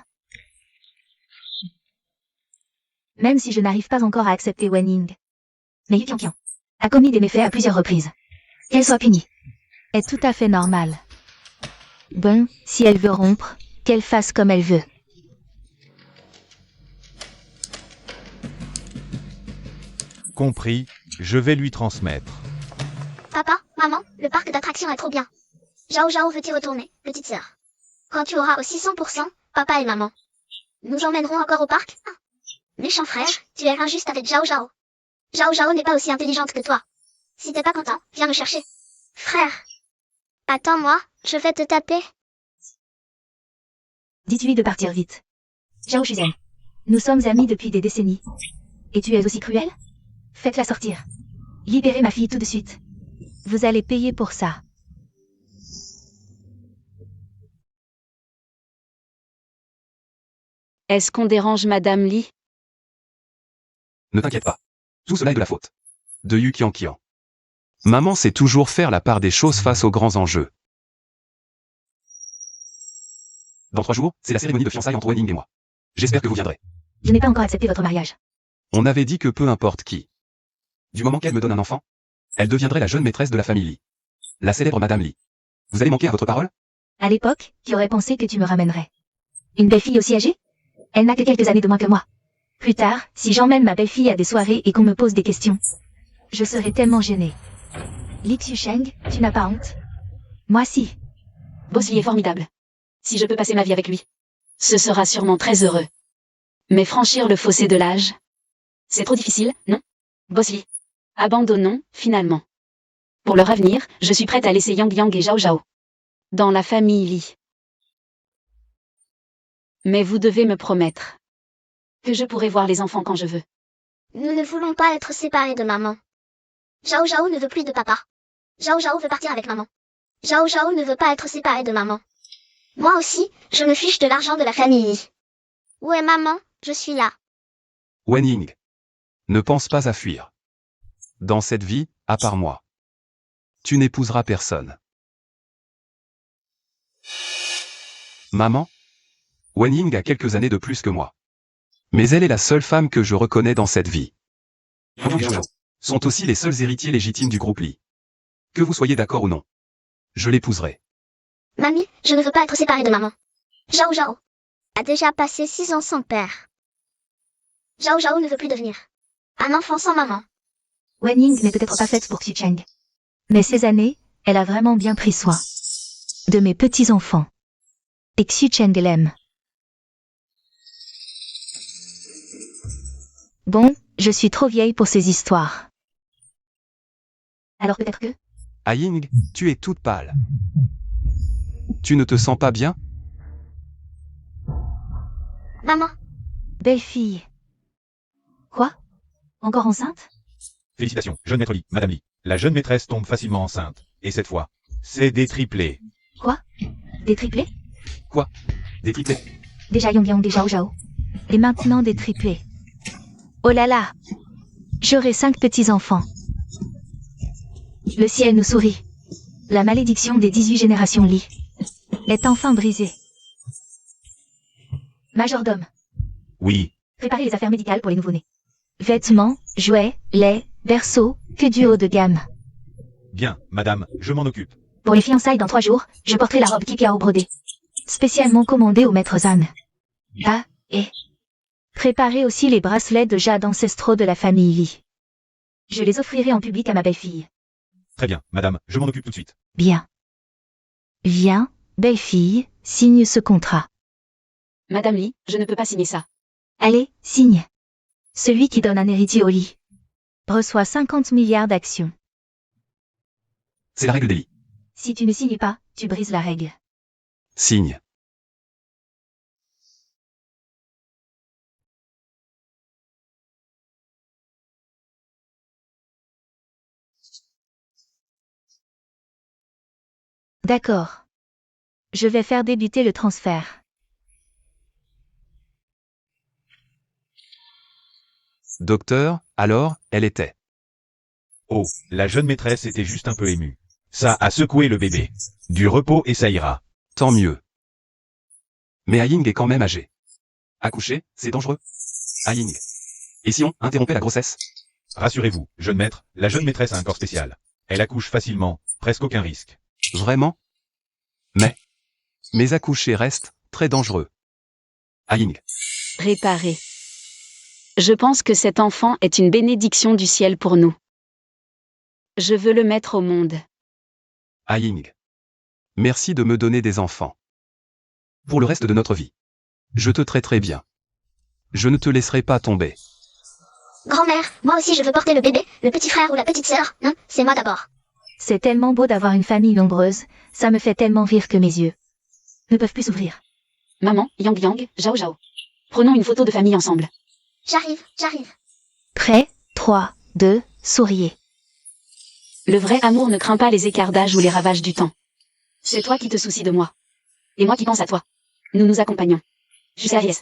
Même si je n'arrive pas encore à accepter Wen Ying. Mais Yu Qianqian a commis des méfaits à plusieurs reprises. Qu'elle soit punie est tout à fait normal. Bon, si elle veut rompre, qu'elle fasse comme elle veut. Compris, je vais lui transmettre. Papa, maman, le parc d'attractions est trop bien. Zhao Zhao veut y retourner, petite sœur. Quand tu auras aussi 100%, papa et maman. Nous emmènerons encore au parc. Ah. Méchant frère, tu es injuste avec Zhao Zhao. Zhao Zhao n'est pas aussi intelligente que toi. Si t'es pas content, viens me chercher. Frère. Attends-moi, je vais te taper. Dites-lui de partir vite. Zhao Shuzhen. Nous sommes amis depuis des décennies. Et tu es aussi cruel? Faites-la sortir. Libérez ma fille tout de suite. Vous allez payer pour ça. Est-ce qu'on dérange Madame Li? Ne t'inquiète pas. Tout cela est de la faute de Yu Qianqian. Maman sait toujours faire la part des choses face aux grands enjeux. Dans 3 jours, c'est la cérémonie de fiançailles entre Wen Ying et moi. J'espère que vous viendrez. Je n'ai pas encore accepté votre mariage. On avait dit que peu importe qui. Du moment qu'elle me donne un enfant, elle deviendrait la jeune maîtresse de la famille Li. La célèbre Madame Li. Vous allez manquer à votre parole? À l'époque, qui aurait pensé que tu me ramènerais? Une belle-fille aussi âgée? Elle n'a que quelques années de moins que moi. Plus tard, si j'emmène ma belle-fille à des soirées et qu'on me pose des questions, je serai tellement gênée. Li Xiusheng, tu n'as pas honte? Moi si. Boss Li est formidable. Si je peux passer ma vie avec lui, ce sera sûrement très heureux. Mais franchir le fossé de l'âge, c'est trop difficile, non? Boss Li. Abandonnons, finalement. Pour leur avenir, je suis prête à laisser Yang Yang et Zhao Zhao dans la famille Li. Mais vous devez me promettre que je pourrai voir les enfants quand je veux. Nous ne voulons pas être séparés de maman. Zhao Zhao ne veut plus de papa. Zhao Zhao veut partir avec maman. Zhao Zhao ne veut pas être séparé de maman. Moi aussi, je me fiche de l'argent de la famille Li. Où est maman? Je suis là. Wen Ying. Ne pense pas à fuir. Dans cette vie, à part moi, tu n'épouseras personne. Maman? Wen Ying a quelques années de plus que moi. Mais elle est la seule femme que je reconnais dans cette vie. Sont aussi les seuls héritiers légitimes du groupe Li. Que vous soyez d'accord ou non, je l'épouserai. Mamie, je ne veux pas être séparée de maman. Zhao Zhao a déjà passé 6 ans sans père. Zhao Zhao ne veut plus devenir un enfant sans maman. Wen Ying n'est peut-être pas faite pour Xiucheng. Mais ces années, elle a vraiment bien pris soin de mes petits-enfants. Et Xiucheng l'aime. Bon, je suis trop vieille pour ces histoires. Alors peut-être que... Ah Ying, tu es toute pâle. Tu ne te sens pas bien? Maman, Belle fille. Quoi? Encore enceinte? Félicitations, jeune maître Li, Madame Li. La jeune maîtresse tombe facilement enceinte. Et cette fois, c'est des triplés. Quoi? Des triplés? Quoi? Des triplés? Déjà Yang Yang et Zhao Zhao. Et maintenant des triplés. Oh là là! J'aurai 5 petits-enfants. Le ciel nous sourit. La malédiction des 18 générations Li est enfin brisée. Majordome, Oui, préparez les affaires médicales pour les nouveau-nés. Vêtements, jouets, lait, berceaux, que du haut de gamme. bien, madame, je m'en occupe. Pour les fiançailles dans 3 jours, je porterai la robe Kipiao brodée. Spécialement commandée au maître Zan. Ah, et... préparez aussi les bracelets de jade ancestraux de la famille Li. Je les offrirai en public à ma belle-fille. Très bien, madame, je m'en occupe tout de suite. Bien. Viens, belle-fille, signe ce contrat. Madame Li, je ne peux pas signer ça. Allez, signe. Celui qui donne un héritier au Li reçoit 50 milliards d'actions. C'est la règle des Li. Si tu ne signes pas, tu brises la règle. Signe. D'accord. Je vais faire débuter le transfert. Docteur, alors, elle était. Oh, la jeune maîtresse était juste un peu émue. Ça a secoué le bébé. Du repos et ça ira. Tant mieux. Mais Aying est quand même âgé. Accoucher, c'est dangereux. Aying. Et si on interrompait la grossesse? Rassurez-vous, jeune maître, la jeune maîtresse a un corps spécial. Elle accouche facilement, presque aucun risque. Vraiment? Mais accoucher reste très dangereux. Aying. Réparer. Je pense que cet enfant est une bénédiction du ciel pour nous. Je veux le mettre au monde. Aying. Merci de me donner des enfants. Pour le reste de notre vie. Je te traiterai bien. Je ne te laisserai pas tomber. Grand-mère, moi aussi je veux porter le bébé, le petit frère ou la petite sœur, hein, c'est moi d'abord. C'est tellement beau d'avoir une famille nombreuse, ça me fait tellement rire que mes yeux ne peuvent plus s'ouvrir. Maman, Yang Yang, Zhao Zhao. Prenons une photo de famille ensemble. J'arrive. Prêt, 3, 2, souriez. Le vrai amour ne craint pas les écarts d'âge ou les ravages du temps. C'est toi qui te soucies de moi. Et moi qui pense à toi. Nous nous accompagnons. Je suis Aries.